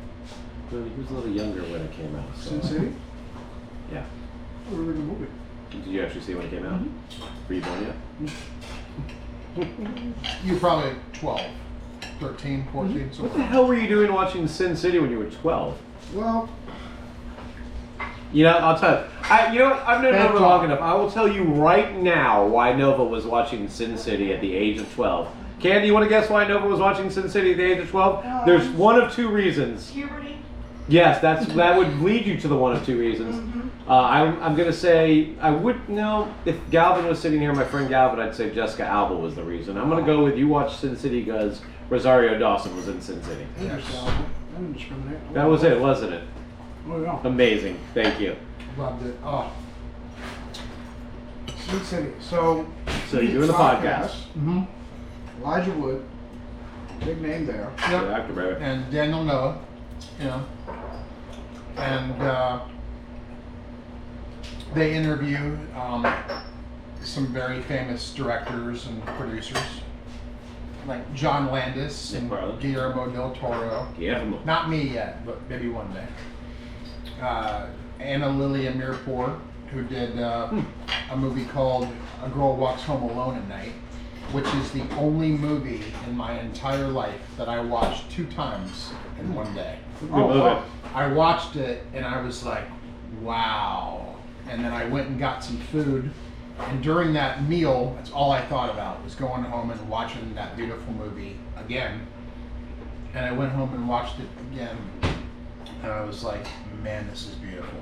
Well, he was a little younger when it came out. So. Sin City? Yeah. A really good movie. Did you actually see when it came out? Were you born yet? You're probably 12, 13, 14. What something. the hell were you doing watching Sin City when you were 12? Well, You know, I'll tell you. You know what? I've known Bad Nova talk. long enough. I will tell you right now why Nova was watching Sin City at the age of 12. Candy, you want to guess why Nova was watching Sin City at the age of 12? There's one of two reasons. Puberty. Yes, that would lead you to the one of two reasons. I'm gonna say I would no. If Galvin was sitting here, my friend Galvin, I'd say Jessica Alba was the reason. I'm gonna go with you watched Sin City because Rosario Dawson was in Sin City. I didn't discriminate. That was it, wasn't it? Oh, yeah. Amazing. Thank you. Loved it. Oh. Sin City. So So you're doing the podcast. Mm-hmm. Elijah Wood, big name there. Good actor, baby. And Daniel Noah, you know. And they interview some very famous directors and producers, like John Landis Nick and Parlin. Guillermo del Toro. Guillermo. Not me yet, but maybe one day. Anna Lilia Mirpour, who did a movie called A Girl Walks Home Alone at Night, which is the only movie in my entire life that I watched 2 times in one day. Oh, wow. I watched it and I was like, wow. And then I went and got some food. And during that meal, that's all I thought about was going home and watching that beautiful movie again. And I went home and watched it again. And I was like, man, this is beautiful.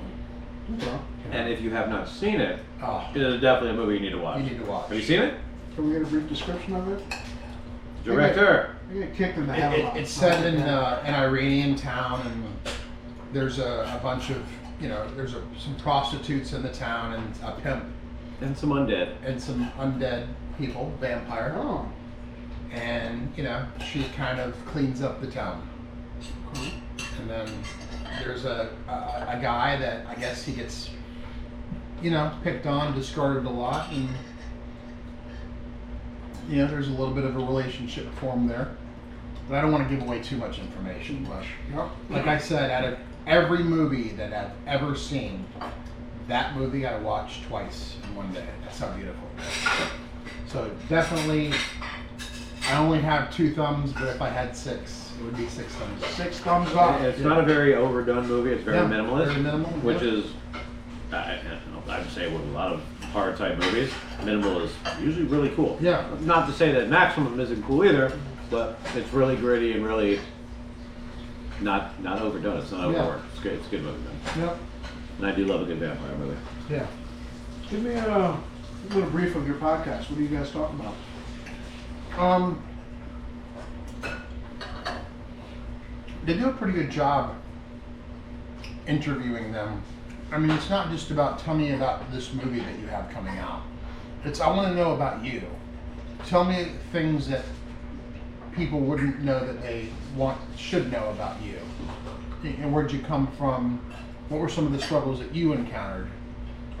Okay. And if you have not seen it, Oh, it is definitely a movie you need to watch. you need to watch. Have you seen it? Can we get a brief description of it? Director. I get kicked in the head a lot. It's set in an Iranian town, and there's a bunch of, there's some prostitutes in the town, and a pimp, And some undead. and some undead people, vampire. Oh. And, she kind of cleans up the town. Okay. And then there's a guy that I guess he gets, picked on, discarded a lot, and there's a little bit of a relationship formed there. But I don't want to give away too much information. But Yep. like I said, out of every movie that I've ever seen, that movie I watched twice in one day. That's how beautiful it is. So definitely, I only have 2 thumbs, but if I had 6, it would be 6 thumbs up. 6 thumbs up. It's not a very overdone movie. It's very Yeah, minimalist, very minimal, which yeah. is I'd say with a lot of horror type movies, minimal is usually really cool. Yeah. Not to say that maximum isn't cool either, but it's really gritty and really not overdone. It's not overworked. It's good. It's a good movie, man. Yep. And I do love a good vampire movie. Yeah. Give me a little brief of your podcast. What do you guys talk about? They do a pretty good job interviewing them. I mean, it's not just about tell me about this movie that you have coming out. It's I want to know about you. Tell me things that people wouldn't know that they should know about you. And where'd you come from? What were some of the struggles that you encountered?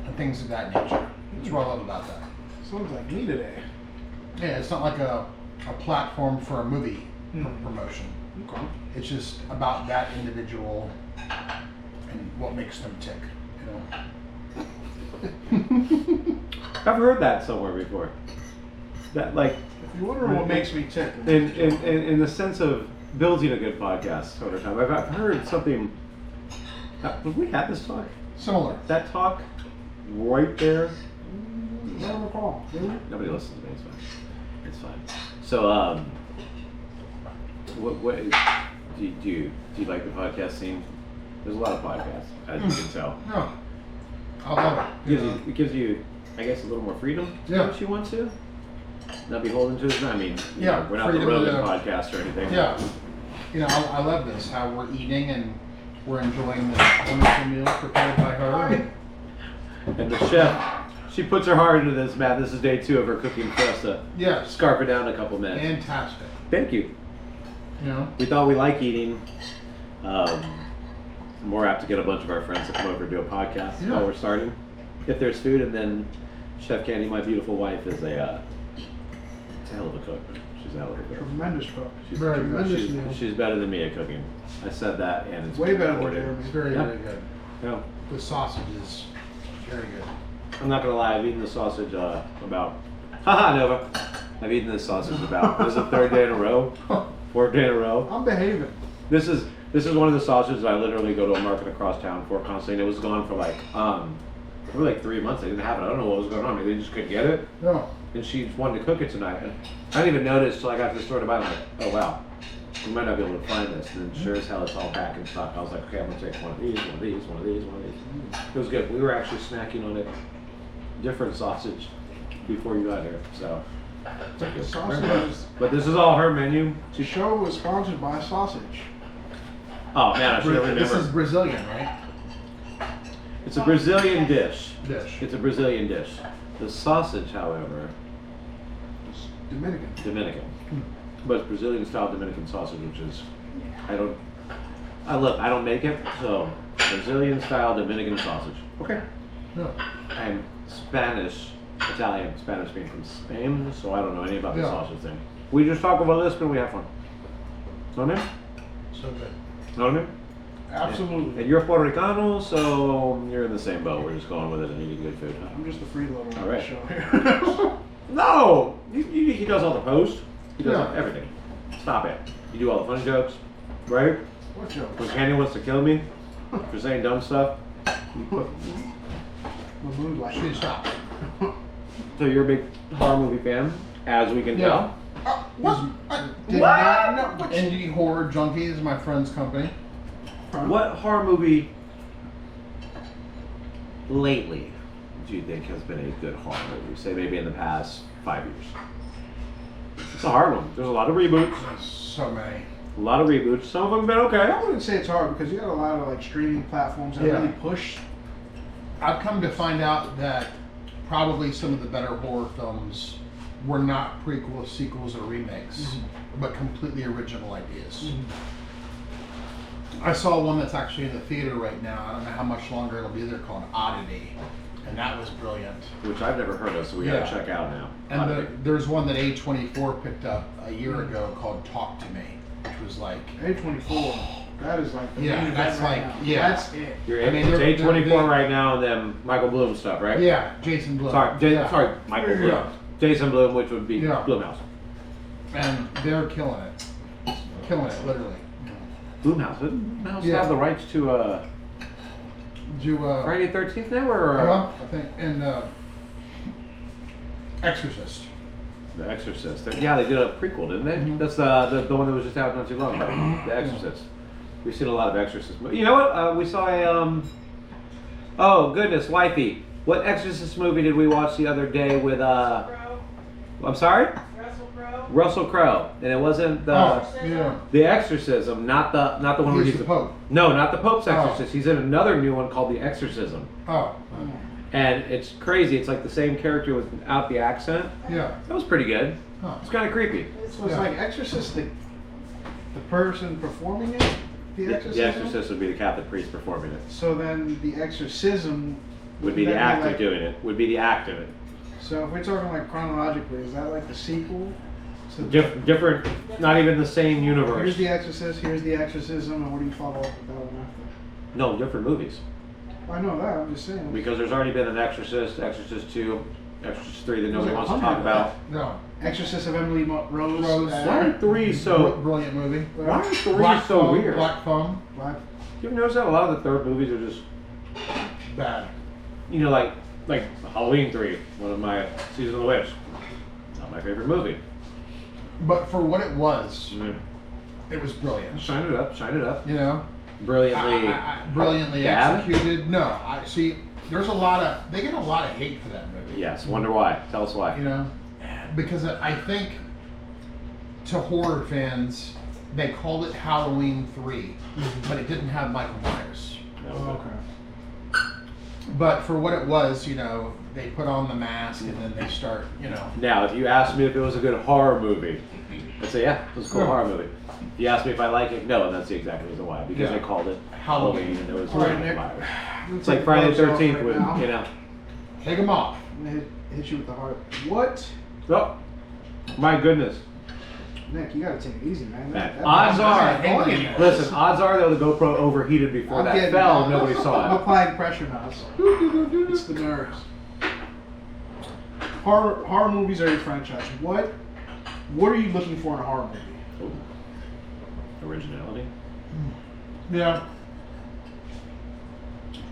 And things of that nature. That's what I love about that. Sounds like me today. Yeah, it's not like a platform for a movie promotion. Okay. It's just about that individual and what makes them tick. You know. I've heard that somewhere before. That like If you're wondering what makes me tick, in the sense of building a good podcast over time. I've heard something. Have we had this talk? Similar. That talk right there. I don't recall. Really? Nobody listens to me. It's fine. So what do you like the podcast scene? There's a lot of podcasts, as you can tell. No. I love it. It gives you, I guess, a little more freedom to do what you want to. Not beholden to it. I mean, you know, we're not the freedom to Rogan do- podcast or anything. Yeah. You know, I love this, how we're eating and we're enjoying this wonderful meal prepared by her. And the chef, she puts her heart into this, Matt. This is day 2 of her cooking for us to Yes. scarf it down a couple minutes. Fantastic. Thank you. You know? We thought we like eating. More apt to get a bunch of our friends to come over and do a podcast while we're starting. If there's food, and then Chef Candy, my beautiful wife, is a hell of a cook. She's a hell of a cook. Tremendous cook. Very good. Tremendous meal. She's better than me at cooking. I said that, and it's Way better than recorded. Jeremy. It's very, Yeah. very good. Yeah. The sausage is very good. I'm not gonna lie. I've eaten the sausage about. Haha, Nova. I've eaten this sausage about. This is the 3rd day in a row, 4th day in a row. I'm behaving. This is one of the sausages I literally go to a market across town for constantly. And it was gone for like probably like 3 months. They didn't have it. I don't know what was going on. Maybe they just couldn't get it. No. And she wanted to cook it tonight. And I didn't even notice till I got to the store to buy it. I'm like, oh wow, we might not be able to find this. And then sure as hell, it's all back in stock. I was like, okay, I'm gonna take one of these, one of these, one of these, one of these. It was good. We were actually snacking on a different sausage before you got here. So. The sausage. But this is all her menu. The show was sponsored by sausage. Oh man, I should have This is remembered. Brazilian, right? It's a Brazilian dish. Dish. It's a Brazilian dish. The sausage, however, It's Dominican. Dominican. But it's Brazilian style Dominican sausage, which is I don't make it, so Brazilian style Dominican sausage. Okay. No. I'm Italian, Spanish being from Spain, so I don't know any about the Yeah. sausage thing. We just talk about this and we have fun. Know what I mean? So good. Know what I mean? Absolutely. And you're Puerto Ricano, so you're in the same boat. We're just going with it and eating good food. I'm just a freeloader on All right. the show here. No! He does all the post. He does Yeah. everything. Stop it. You do all the funny jokes, right? What joke? When Candy wants to kill me for saying dumb stuff. you put- My mood like She stopped. So you're a big horror movie fan, as we can tell. What? Did not know. Indie Horror Junkies, my friend's company. What horror movie lately do you think has been a good horror movie? Say maybe in the past 5 years. It's a hard one. There's a lot of reboots. So many. A lot of reboots. Some of them have been okay. I wouldn't say it's hard because you got a lot of like streaming platforms that Yeah. really push. I've come to find out that probably some of the better horror films were not prequels, sequels, or remakes, but completely original ideas. I saw one that's actually in the theater right now. I don't know how much longer it'll be there, called Oddity. And that was brilliant. Which I've never heard of, so we gotta Yeah. check out now. And there's one that A24 picked up a year ago called Talk to Me, which was like, A24. That is like the Yeah, main that's event right like- now. yeah. That's it. You're I mean, it's they're- A24 they're- right now, and then Michael Bloom stuff, right? yeah, Jason Blum. Sorry, Yeah. Michael Bloom. Yeah. Jason Bloom, which would be Yeah. Bloomhouse. And they're killing it. Killing it, literally. Bloomhouse. Didn't Bloomhouse Yeah. have the rights to Do Friday 13th now, or I think and Exorcist. The Exorcist? Yeah, they did a prequel, didn't they? Mhm. That's the one that was just out not too long ago. The Exorcist. We've seen a lot of Exorcist movies. You know what? We saw a oh goodness, wifey. What Exorcist movie did we watch the other day with I'm sorry? Russell Crowe. And it wasn't the The Exorcism, not the one where He's the Pope. No, not the Pope's Oh. Exorcist. He's in another new one called The Exorcism. Oh. And it's crazy. It's like the same character without the accent. Yeah. That was pretty good. Huh. It's kind of creepy. So it's like Exorcist, the person performing it? The Exorcism? The Exorcist would be the Catholic priest performing it. So then the Exorcism Would be the actor doing it. Would be the act of it. So if we're talking like chronologically, is that like the sequel? So Different, not even the same universe. here's the Exorcist, here's the Exorcism, and what do you follow up with that one after? No, different movies. I know that, I'm just saying. Because there's already been an Exorcist, Exorcist 2, Exorcist 3 that nobody There's wants to like talk 100, about. No. Exorcist of Emily Rose. Rose. Why are 3 so... Brilliant movie. Why are 3 Black so Phone, weird? Black Phone. Black. You ever notice that a lot of the third movies are just, Bad. you know, like Halloween 3, one of my Season of the Witch. Not my favorite movie. But for what it was, Mm. it was brilliant. Shine it up, shine it up. You know? Brilliantly. Brilliantly Bad? executed. No, I see. There's a lot of they get a lot of hate for that movie. Yes, wonder why. Tell us why. You know, because I think to horror fans they called it Halloween 3, but it didn't have Michael Myers. That was it. But for what it was, you know, they put on the mask and then they start, you know. Now, if you asked me if it was a good horror movie, I'd say, yeah, it was a cool horror movie. If you ask me if I like it, no, and that's the exact reason why. Because Yeah. they called it Halloween. Halloween and it was All right, Michael Nick. Myers. Let's It's like take Friday the gloves off 13th right with, now. you know. Take them off. I'm gonna hit you with the heart. What? Oh, my goodness. Nick, you gotta take it easy, man. Man, That- odds that's are, not going anywhere. listen, odds are though the GoPro overheated before I'm that getting- fell and nobody I'm saw it. applying pressure now. So. It's the nerves. Horror movies are your franchise. What are you looking for in a horror movie? Ooh. Originality. Yeah.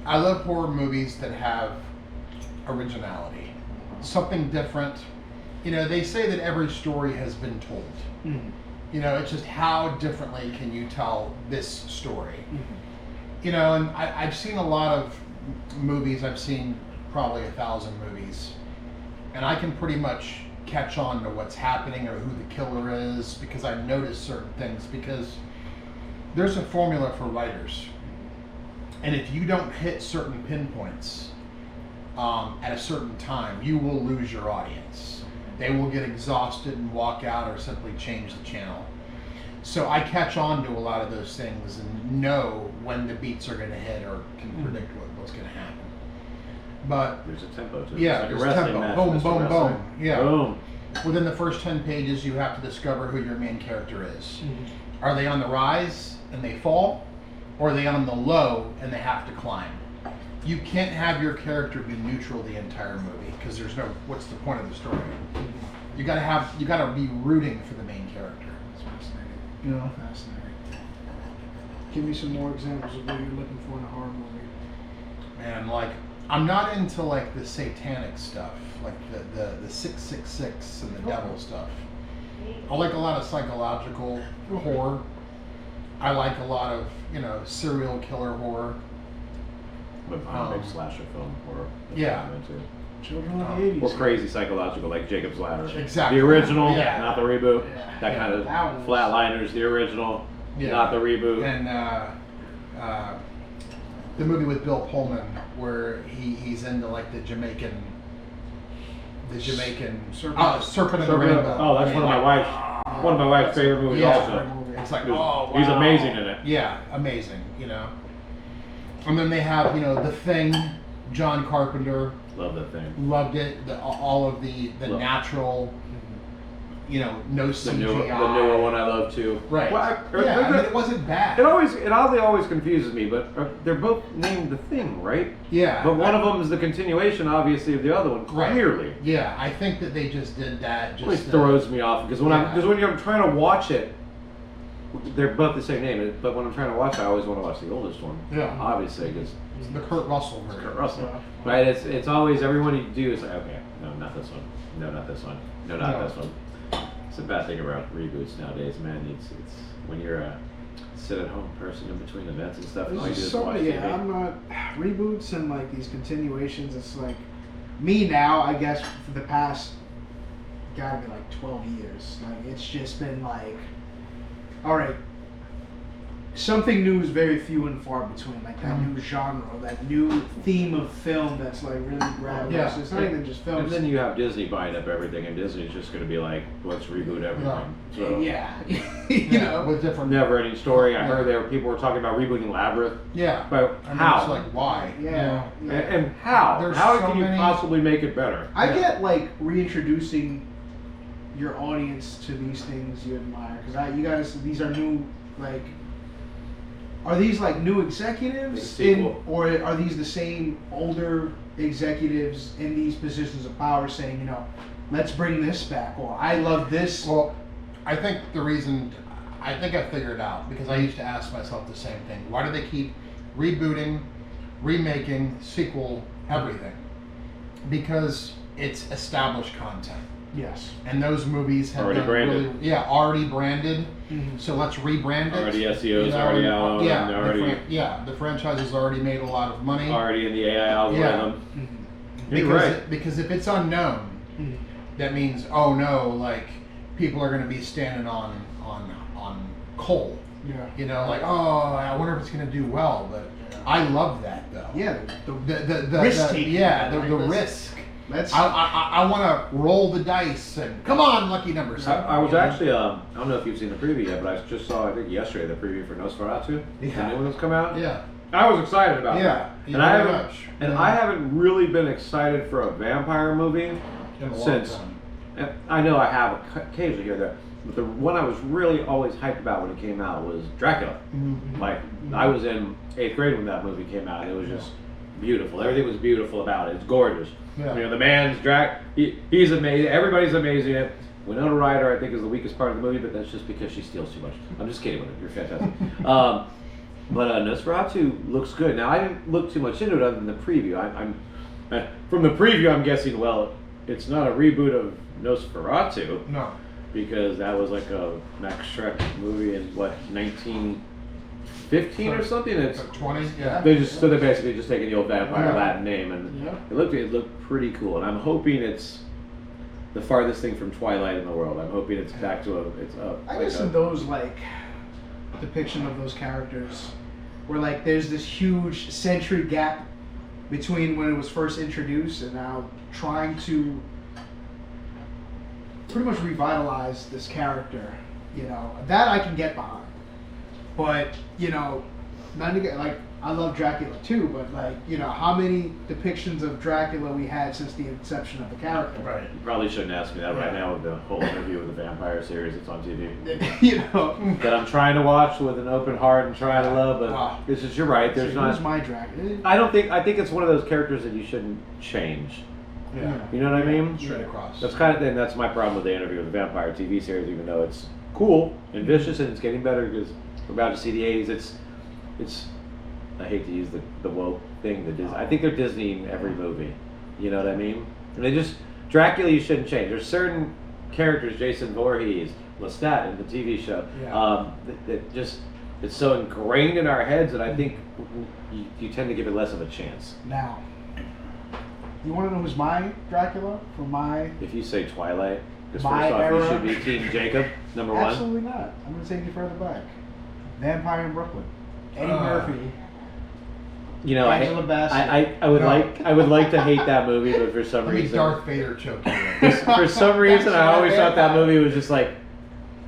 I love horror movies that have originality, something different. You know, they say that every story has been told. You know, it's just how differently can you tell this story? You know, and I've seen a lot of movies. I've seen probably 1,000 movies, and I can pretty much catch on to what's happening or who the killer is because I've noticed certain things because there's a formula for writers. And if you don't hit certain pinpoints at a certain time, you will lose your audience. They will get exhausted and walk out or simply change the channel. So I catch on to a lot of those things and know when the beats are going to hit or can predict what's going to happen. But There's a tempo to it. yeah, It's like a there's wrestling tempo. match, Boom, Mr. boom, Wrestler. boom. Yeah. Boom. Within the first 10 pages, you have to discover who your main character is. Are they on the rise and they fall? Or are they on the low and they have to climb? You can't have your character be neutral the entire movie because there's no, what's the point of the story? You gotta be rooting for the main character. That's fascinating. You know? Fascinating. Give me some more examples of what you're looking for in a horror movie. And like, I'm not into like the satanic stuff, like the 666 and the devil stuff. I like a lot of psychological horror. I like a lot of, you know, serial killer horror. But big slasher film or Yeah. Children of the 80s. Or crazy psychological like Jacob's Ladder. Exactly. The original, Yeah. not the reboot. Yeah. That Yeah. kind of That one was- flatliners, the original, Yeah. not the reboot. And the movie with Bill Pullman where he's into like the Jamaican Serpent. Serpent in the Rainbow. Oh, that's one of my wife's favorite movies Yeah. also. It's like, He was- oh, he's wow. amazing in it. Yeah, amazing, you know. And then they have, you know, The Thing, John Carpenter, Love that thing. loved it. All of the Love. natural, you know, no The CGI. newer one I love too. Right. Well, Yeah, I mean, it wasn't bad. it oddly always confuses me, but they're both named The Thing, right? Yeah. But one of them is the continuation, obviously, of the other one. Right. Clearly. Yeah, I think that they just did that. It always Just throws me off because when Yeah. when you're trying to watch it, they're both the same name. But when I'm trying to watch, I always want to watch the oldest one. Yeah. Obviously, because The Kurt Russell version. Kurt Russell. Yeah. Right? It's always everyone you do is like, okay, no, not this one. No, not this one. No, not No. this one. It's a bad thing about reboots nowadays, man. It's when you're a sit-at-home person in between events and stuff. All you do There's is so watch many, TV. I'm not reboots and like these continuations. It's like me now. I guess for the past gotta be like 12 years. Like it's just been like, all right, something new is very few and far between. Like that new genre, that new theme of film that's like really grabbing us. It's not even just And films. then you have Disney buying up everything, and Disney's just going to be like, let's reboot everything. So, Yeah, you know. With different. never-ending story. I Yeah. heard people were talking about rebooting Labyrinth, Yeah. but I mean, how? It's like, why? Yeah. And how? There's How so can you many- possibly make it better? I Yeah. get like reintroducing your audience to these things you admire because you guys, these are new. Like, are these like new executives Big sequel. or are these the same older executives in these positions of power saying, you know, let's bring this back, or I love this. Well, I think the reason, I think I figured it out because I used to ask myself the same thing. Why do they keep rebooting, remaking, sequel, everything? Because it's established content. Yes. And those movies have Already done branded. really, already branded. Mhm. So let's rebrand it. Already SEOs, You know, already and- out, yeah, and already, the franchise has already made a lot of money. already in the AI algorithm. Mhm. You're Because right. because if it's unknown, Mhm. that means oh no, like people are going to be standing on coal. Yeah. You know, like oh, I wonder if it's going to do well. But I love that though. Yeah. The Risk-taking, yeah, like the this. risk. Let's. I want to roll the dice and come on, lucky numbers. I was actually, I don't know if you've seen the preview yet, but I just saw, I think yesterday, the preview for Nosferatu. Yeah. The new one that's come out. Yeah. I was excited about Yeah, that. yeah, And I very haven't, much. and Yeah. I haven't really been excited for a vampire movie In a long since. time. And I know I have occasionally here or there, but the one I was really always hyped about when it came out was Dracula. Mhm. Like I was in 8th grade when that movie came out, and it was just beautiful. Everything was beautiful about it. It's gorgeous. Yeah. You know, the man's he's amazing. Everybody's amazing in it. Winona Ryder, I think, is the weakest part of the movie, but that's just because she steals too much. I'm just kidding with it. You're fantastic. But Nosferatu looks good. Now, I didn't look too much into it other than the preview. I'm from the preview, I'm guessing, well, it's not a reboot of Nosferatu, No. because that was like a Max Schreck movie in, what, 1915 or something? It's 20. Yeah. they're basically just taking the old vampire Yeah. Latin name, and Yeah. it looked pretty cool. And I'm hoping it's the farthest thing from Twilight in the world. I'm hoping it's back to I guess in those like depiction of those characters, where like there's this huge century gap between when it was first introduced and now trying to pretty much revitalize this character, you know, that I can get behind. But you know, not to get like I love Dracula too, but like you know how many depictions of Dracula we had since the inception of the character. Right. You probably shouldn't ask me that right now with the whole interview with the vampire series that's on TV. You know. That I'm trying to watch with an open heart and trying to love, but Wow. it's just, you're right. There's So not. who's my Dracula? I think it's one of those characters that you shouldn't change. Yeah. You know what I mean? Straight across. That's and that's my problem with the interview with the vampire TV series. Even though it's cool and vicious and it's getting better because we're about to see the 80s. It's. I hate to use the woke thing. I think they're Disney in every movie. You know what I mean? And they just Dracula. You shouldn't change. There's certain characters, Jason Voorhees, Lestat in the TV show, Yeah. that just it's so ingrained in our heads that I think you tend to give it less of a chance. Now, you want to know who's my Dracula for my? If you say Twilight, because My first off, era. you should be Team Jacob, number one. Absolutely not. I'm going to take you further back. Vampire in Brooklyn. Eddie Murphy. You know, Angela Bassett. I would No. I would like to hate that movie, but for some Let me reason, Darth Vader choke you. for some reason, I always thought that movie was just like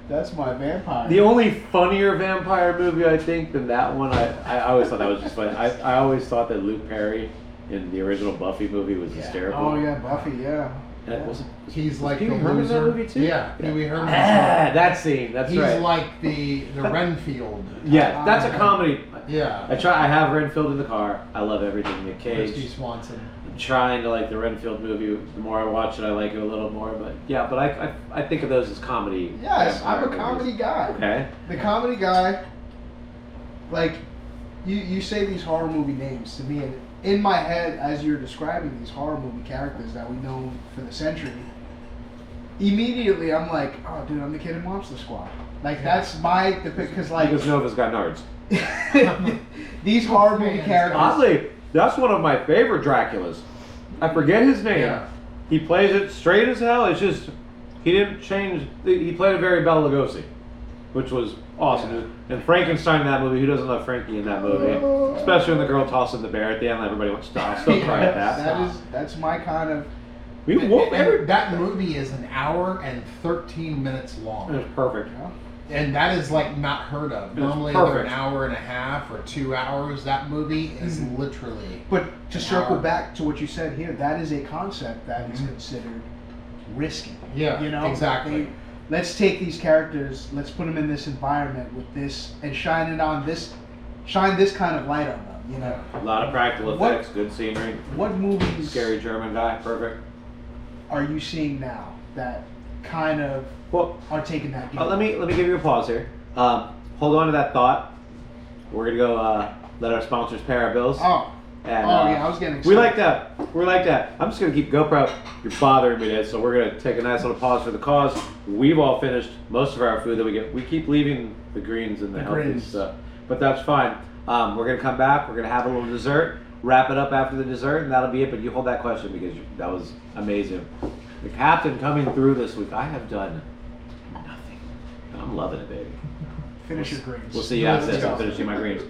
That's my vampire. the only funnier vampire movie I think than that one. I always thought that was just funny. I always thought that Luke Perry in the original Buffy movie was hysterical. Oh yeah, Buffy. Yeah. That was He's like Pee the Wee Herman in that loser. movie too? Yeah, Pee Wee Herman. that scene. That's He's right. like the Renfield. Yeah, that's a comedy. Yeah. I have Renfield in the car. I love everything Nick Christy Cage. Swanson. I'm trying to like the Renfield movie. The more I watch it, I like it a little more. But yeah, but I think of those as comedy. Yes, I'm a vampire comedy movies. guy. Okay. The comedy guy, like, you say these horror movie names to me, and in my head, as you're describing these horror movie characters that we know for the century, immediately I'm like, oh, dude, I'm the kid in Monster Squad. Like, that's my, because, like, Because Nova's got nards. these horror movie characters. Oddly, that's one of my favorite Draculas. I forget his name. Yeah. He plays it straight as hell. It's just he didn't change. He played it very Bela Lugosi, which was awesome. And Frankenstein in that movie. Who doesn't love Frankie in that movie? Especially when the girl tosses the bear at the end. Everybody wants to stop. Still cry at that. That's my kind of. We whoop every. That movie is an hour and 13 minutes long. It's perfect. And that is like not heard of. It's Normally they're perfect. an hour and a half or 2 hours. That movie is literally. But to an circle hour. back to what you said here, that is a concept that is considered risky. Yeah, You know, exactly. Let's take these characters, let's put them in this environment with this, and shine this kind of light on them. You know, A lot of practical What- effects, good scenery, what movies scary German guy, perfect. are you seeing now that kind of Well, are taking that game? let me give you a pause here. Hold on to that thought. We're gonna go let our sponsors pay our bills. Oh, And, yeah, I was getting We excited. like that. We're like that. I'm just gonna keep GoPro. You're bothering me, Dad. So we're gonna take a nice little pause for the cause. We've all finished most of our food that we get. We keep leaving the greens and the healthy greens. stuff, but that's fine. We're gonna come back. We're gonna have a little dessert. Wrap it up after the dessert, and that'll be it. But you hold that question because that was amazing. The captain coming through this week. I have done nothing. I'm loving it, baby. Finish your greens. We'll see you after this. I'm finishing my greens.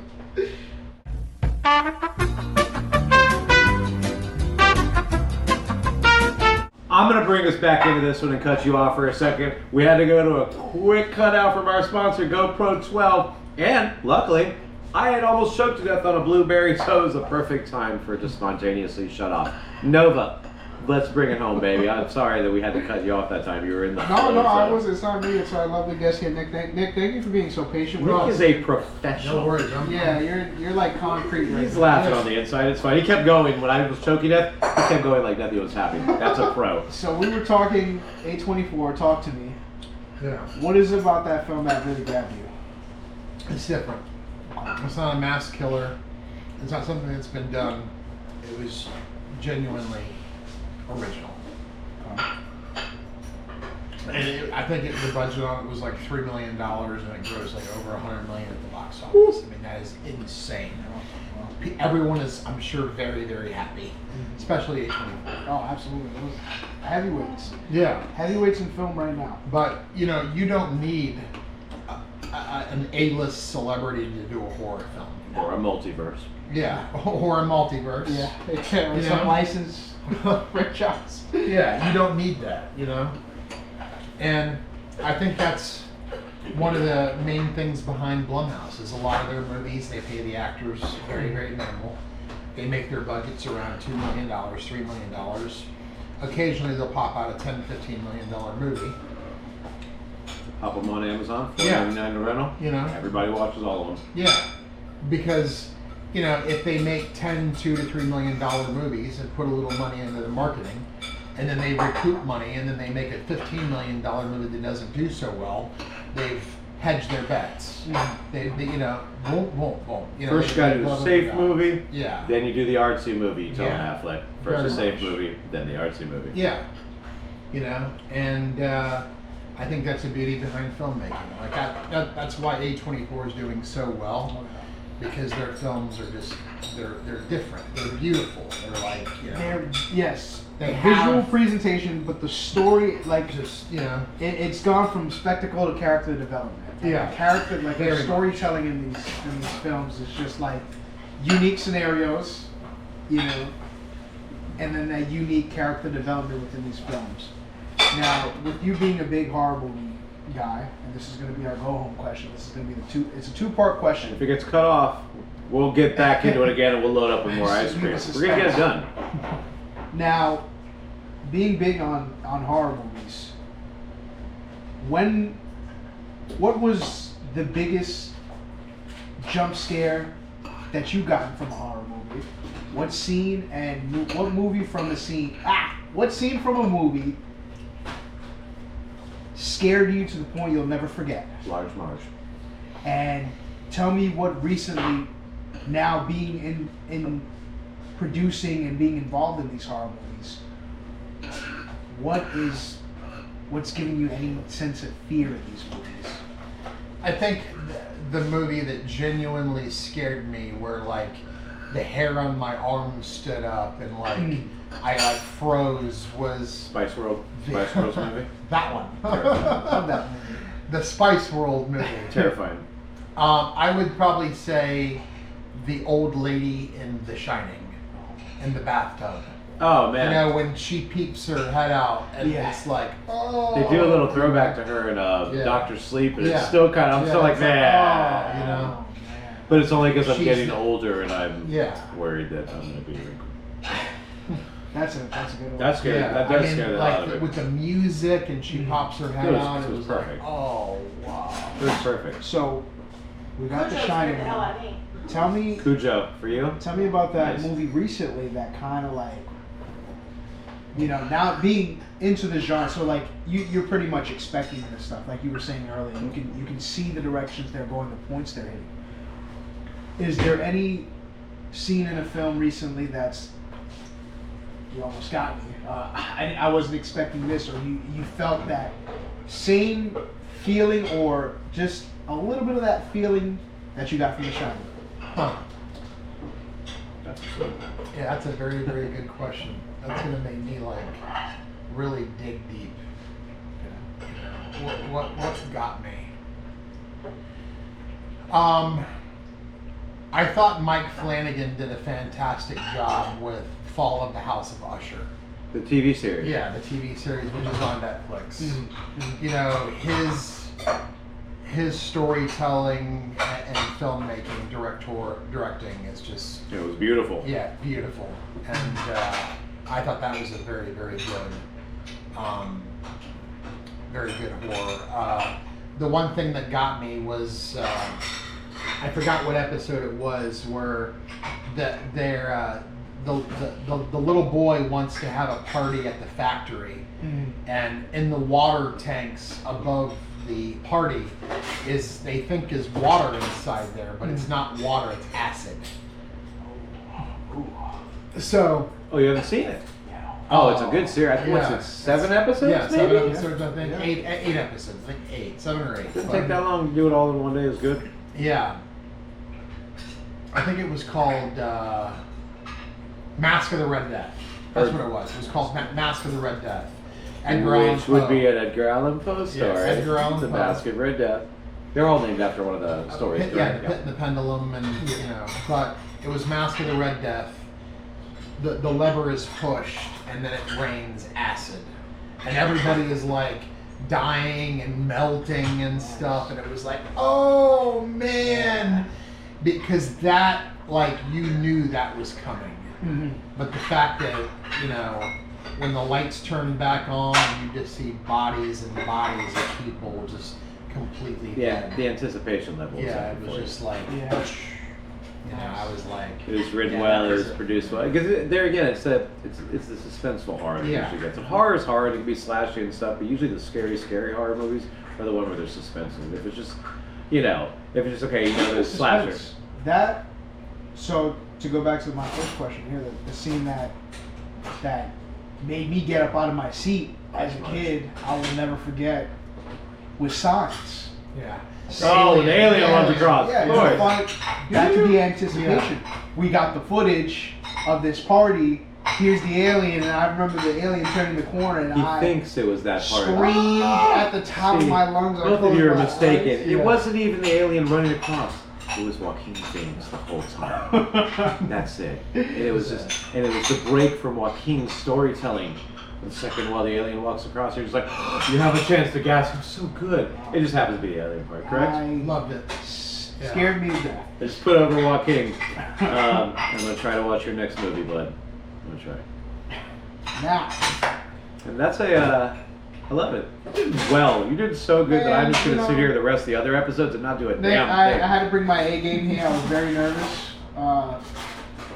I'm going to bring us back into this one and cut you off for a second. We had to go to a quick cutout from our sponsor, GoPro 12. And luckily, I had almost choked to death on a blueberry, so it was a perfect time for it to spontaneously shut off. Nova, let's bring it home, baby. I'm sorry that we had to cut you off that time. You were in the No, I so. was. It's not me. It's our lovely guest here, Nick. Nick, thank you for being so patient with Nick us. is a professional. No worries. Yeah, you're like concrete. Right He's now. laughing on the inside. It's fine. He kept going when I was choking death. He kept going like nothing was happening. That's a pro. So we were talking A24. Talk to me. Yeah. What is it about that film that really grabbed you? It's different. It's not a mass killer. It's not something that's been done. It was genuinely original. And I think the budget on it was like $3 million, and it grossed like over $100 million at the box office. I mean, that is insane. Everyone is, I'm sure, very, very happy, especially A24. Oh, absolutely. Those heavyweights. Yeah, Heavyweights in film right now. but you know, you don't need an A-list celebrity to do a horror film. Or a multiverse. Yeah, or a multiverse. Yeah. You Some know? licensed franchise. Yeah, you don't need that, you know? And I think that's one of the main things behind Blumhouse is a lot of their movies, they pay the actors very, very minimal. They make their budgets around $2 million, $3 million. Occasionally they'll pop out a $10, $15 million movie. Pop them on Amazon, Yeah. $4.99 a rental. You know? Everybody watches all of them. Yeah, because you know if they make $2 to $3 million movies and put a little money into the marketing, and then they recoup money, and then they make a $15 million movie that doesn't do so well, they've hedged their bets. They you know, won't. You know, First you gotta do blah, the blah, safe blah. movie, Yeah. then you do the artsy movie, you tell Yeah. Affleck. Very First the safe much. movie, then the artsy movie. Yeah, you know, and I think that's the beauty behind filmmaking. Like that's why A24 is doing so well, because their films are just they're different. They're beautiful. They're like Yes. They The have- visual presentation, but the story, like, just it's gone from spectacle to character development. Like, Yeah. the character, like Very the much. storytelling in these films is just like unique scenarios, you know, and then that unique character development within these films. Now, with you being a big horror movie guy, and this is going to be our go home question. This is going to be it's a 2-part question. If it gets cut off, we'll get back into it again and we'll load up with more ice cream. We're gonna get it done. Now, being big on horror movies, what was the biggest jump scare that you gotten from a horror movie? What scene and what movie from a scene? What scene from a movie scared you to the point you'll never forget? Large Marge. And tell me what recently, now being in producing and being involved in these horror movies, what's giving you any sense of fear in these movies? I think the movie that genuinely scared me, where like the hair on my arm stood up and like I like froze, was Spice World's movie. That one. Love that movie. The Spice World movie. Terrifying. I would probably say the old lady in The Shining, in the bathtub. Oh man. You know, when she peeps her head out and Yeah. it's like, oh. They do a little throwback to her in Doctor Sleep, and Yeah. it's still kind of, I'm still like, it's nah. oh, you know. Man. But it's only because I'm She's getting the- older and I'm Yeah. worried that I'm going to be wrinkled. That's a good one. That's scary. Yeah, That does I mean, scare the hell like out of me. with the music and she pops her head It was- out. it was like, perfect. oh wow. It was perfect. So we got The Cujo Shining. scared the hell out of me. Tell me Cujo, for you? about that Nice. movie recently that kind of like, you know, now being into the genre. So like you're pretty much expecting this stuff, like you were saying earlier. You can see the directions they're going, the points they're hitting. Is there any scene in a film recently that's, you almost got me? I wasn't expecting this, or you felt that same feeling, or just a little bit of that feeling that you got from The Shining? Huh. That's Yeah, that's a very, very good question. That's gonna make me like really dig deep. What got me? I thought Mike Flanagan did a fantastic job with Fall of the House of Usher. the TV series. Yeah, the TV series, which is on Netflix. Mm-hmm. You know, his storytelling and filmmaking, directing is just, It was beautiful. yeah, beautiful. And I thought that was a very, very good horror. The one thing that got me was, I forgot what episode it was, where the little boy wants to have a party at the factory, and in the water tanks above the party they think is water inside there, but it's not water, it's acid. So Oh, you haven't seen it? Oh, it's a good series. I think Yeah. it's 7 episodes, yeah, maybe? 7 episodes, I think. Yeah. Eight episodes, I think 7 or 8. Didn't take that long to do it all in one day. It was good. Yeah. I think it was called Mask of the Red Death. That's what it was. It was called Mask of the Red Death. Edgar Allan Which would Poe. be an Edgar Allan Poe story. Yeah, Edgar Allan The Poe. Mask of Red Death. They're all named after one of the stories. Yeah, correct? the pendulum, and you know, but it was Mask of the Red Death. The lever is pushed, and then it rains acid, and everybody is like dying and melting and stuff, and it was like, oh man, because that, like, you knew that was coming, but the fact that, you know, when the lights turn back on, you just see bodies and bodies of people just completely Yeah, dead. the anticipation level. Yeah, it was just like, you know, I was like, It was written yeah, well. It that was produced well. Because there again, it's the suspenseful horror that Yeah. usually gets it. Horror is hard. It can be slashy and stuff, but usually the scary horror movies are the one where there's suspense. And if it's just, you know, if it's just okay, you know, there's slashers. Suspense. That. So to go back to my first question here, the scene that made me get up out of my seat as a kid, I will never forget, was Signs. yeah. Oh, an alien runs across. Yeah, Of it's course. like, back to the anticipation. We got the footage of this party. Here's the alien, and I remember the alien turning the corner, and He I thinks it was that part. screamed at the top of See, my lungs. I Both of closed you are my mistaken. eyes. It wasn't even the alien running across. It was Joaquin Phoenix the whole time. That's it. And it was the break from Joaquin's storytelling. The second while the alien walks across, you're just like, you have a chance to gasp. It was so good. It just happens to be the alien part, correct? I Loved it. scared me to death. I just put over Joaquin. I'm gonna try to watch your next movie, bud. I'm gonna try. Now, And that's a I love it. You did well. You did so good that I'm just going to sit here the rest of the other episodes and not do a Nick, damn I thing. had to bring my A game here. I was very nervous.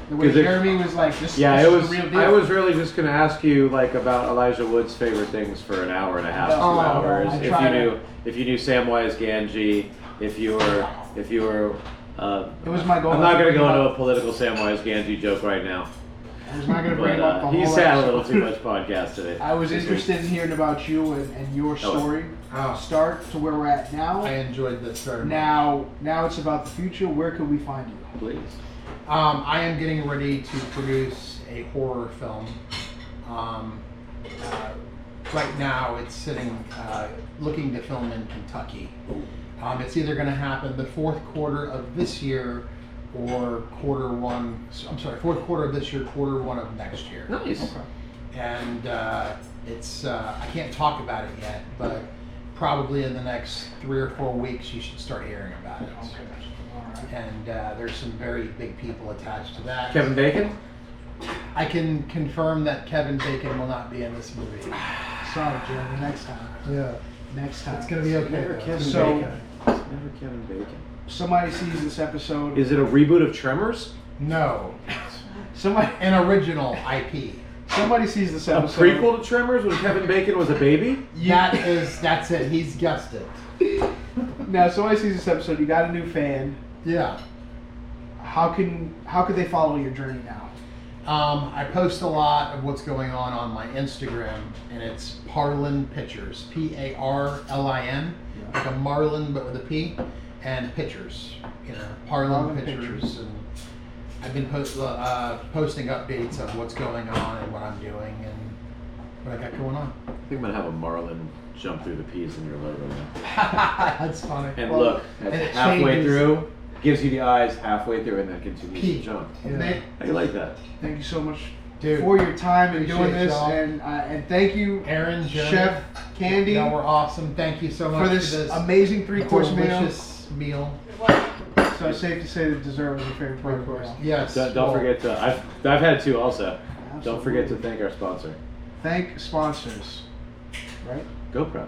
The way 'Cause it- Jeremy was like, this, Yeah, this it is was. the real deal. I was really just going to ask you like about Elijah Wood's favorite things for an hour and a half, 2 Oh, hours. I If tried you knew Samwise Gamgee, if you were. It was my goal. I'm not to going to bring go up- into a political Samwise Gamgee joke right now. I was not going to bring But up the whole he's had a episode. little too much podcast today. I was this week. interested in hearing about you and your story. Oh. Start to where we're at now. I enjoyed this very much. Now it's about the future. Where can we find you? Please. I am getting ready to produce a horror film. Right now, it's sitting, looking to film in Kentucky. It's either going to happen the fourth quarter of this year or fourth quarter of this year, quarter one of next year. Nice. And it's I can't talk about it yet, but probably in the next 3 or 4 weeks you should start hearing about it. Okay. All right. And there's some very big people attached to that. Kevin Bacon? I can confirm that Kevin Bacon will not be in this movie. Sorry, Jeremy. Next time. Yeah, Next time. it's gonna be okay. Never though. Kevin So- Bacon. It's never Kevin Bacon. Somebody sees this episode. Is it a reboot of Tremors? No, Somebody an original IP. sees this A episode. prequel to Tremors when Kevin Bacon was a baby? That's it. He's guessed it. Now, somebody sees this episode. You got a new fan. Yeah. How could they follow your journey now? I post a lot of what's going on my Instagram, and it's Parlin Pictures, Parlin, like a marlin but with a P, and pictures. You know, Parlin Parlin Pictures, Pictures. and I've been posting updates of what's going on and what I'm doing and what I got going on. I think I'm going to have a Marlin jump through the P's in your logo now. That's funny. And Well, look, and it halfway changes- through, gives you the eyes halfway through, and then continues P. to jump. Yeah. Nick, How you like that? thank you so much Dude, for your time and doing appreciate this, y'all. and thank you, Aaron, Jeremy, Chef Candy, y'all were awesome. Thank you so much for this amazing 3-course meal. delicious meal. So it's safe to say that dessert was your favorite part of the meal. Yes. Don't well, forget to. I've had 2 also. Don't Absolutely. forget to thank our sponsor, Thank sponsors, right? GoPro.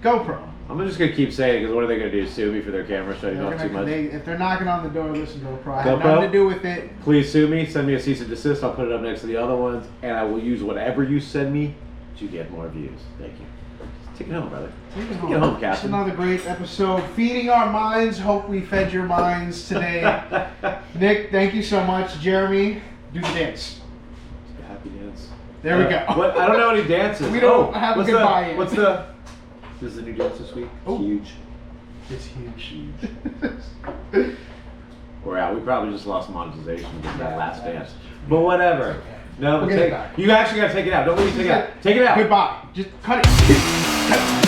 GoPro. I'm just gonna keep saying it because what are they gonna do? Sue me for their camera shutting off too much? If they're knocking on the door, listen, GoPro. I have GoPro? nothing to do with it. Please sue me. Send me a cease and desist. I'll put it up next to the other ones, and I will use whatever you send me to get more views. Thank you. Take it home, brother. Take it Take it home, It's Captain. another great episode. Feeding our minds. Hope we fed your minds today. Nick, thank you so much. Jeremy, do the dance. Happy dance. There we go. What? I don't know any dances. We don't have a what's goodbye the, yet. What's the? This is the new dance this week. Oh. Huge. It's huge. We're out. We probably just lost monetization with that last dance. But whatever. okay. No, We'll but get it take, back. you actually gotta take it out. Don't let me take it out. Take it out. Goodbye. Just cut it.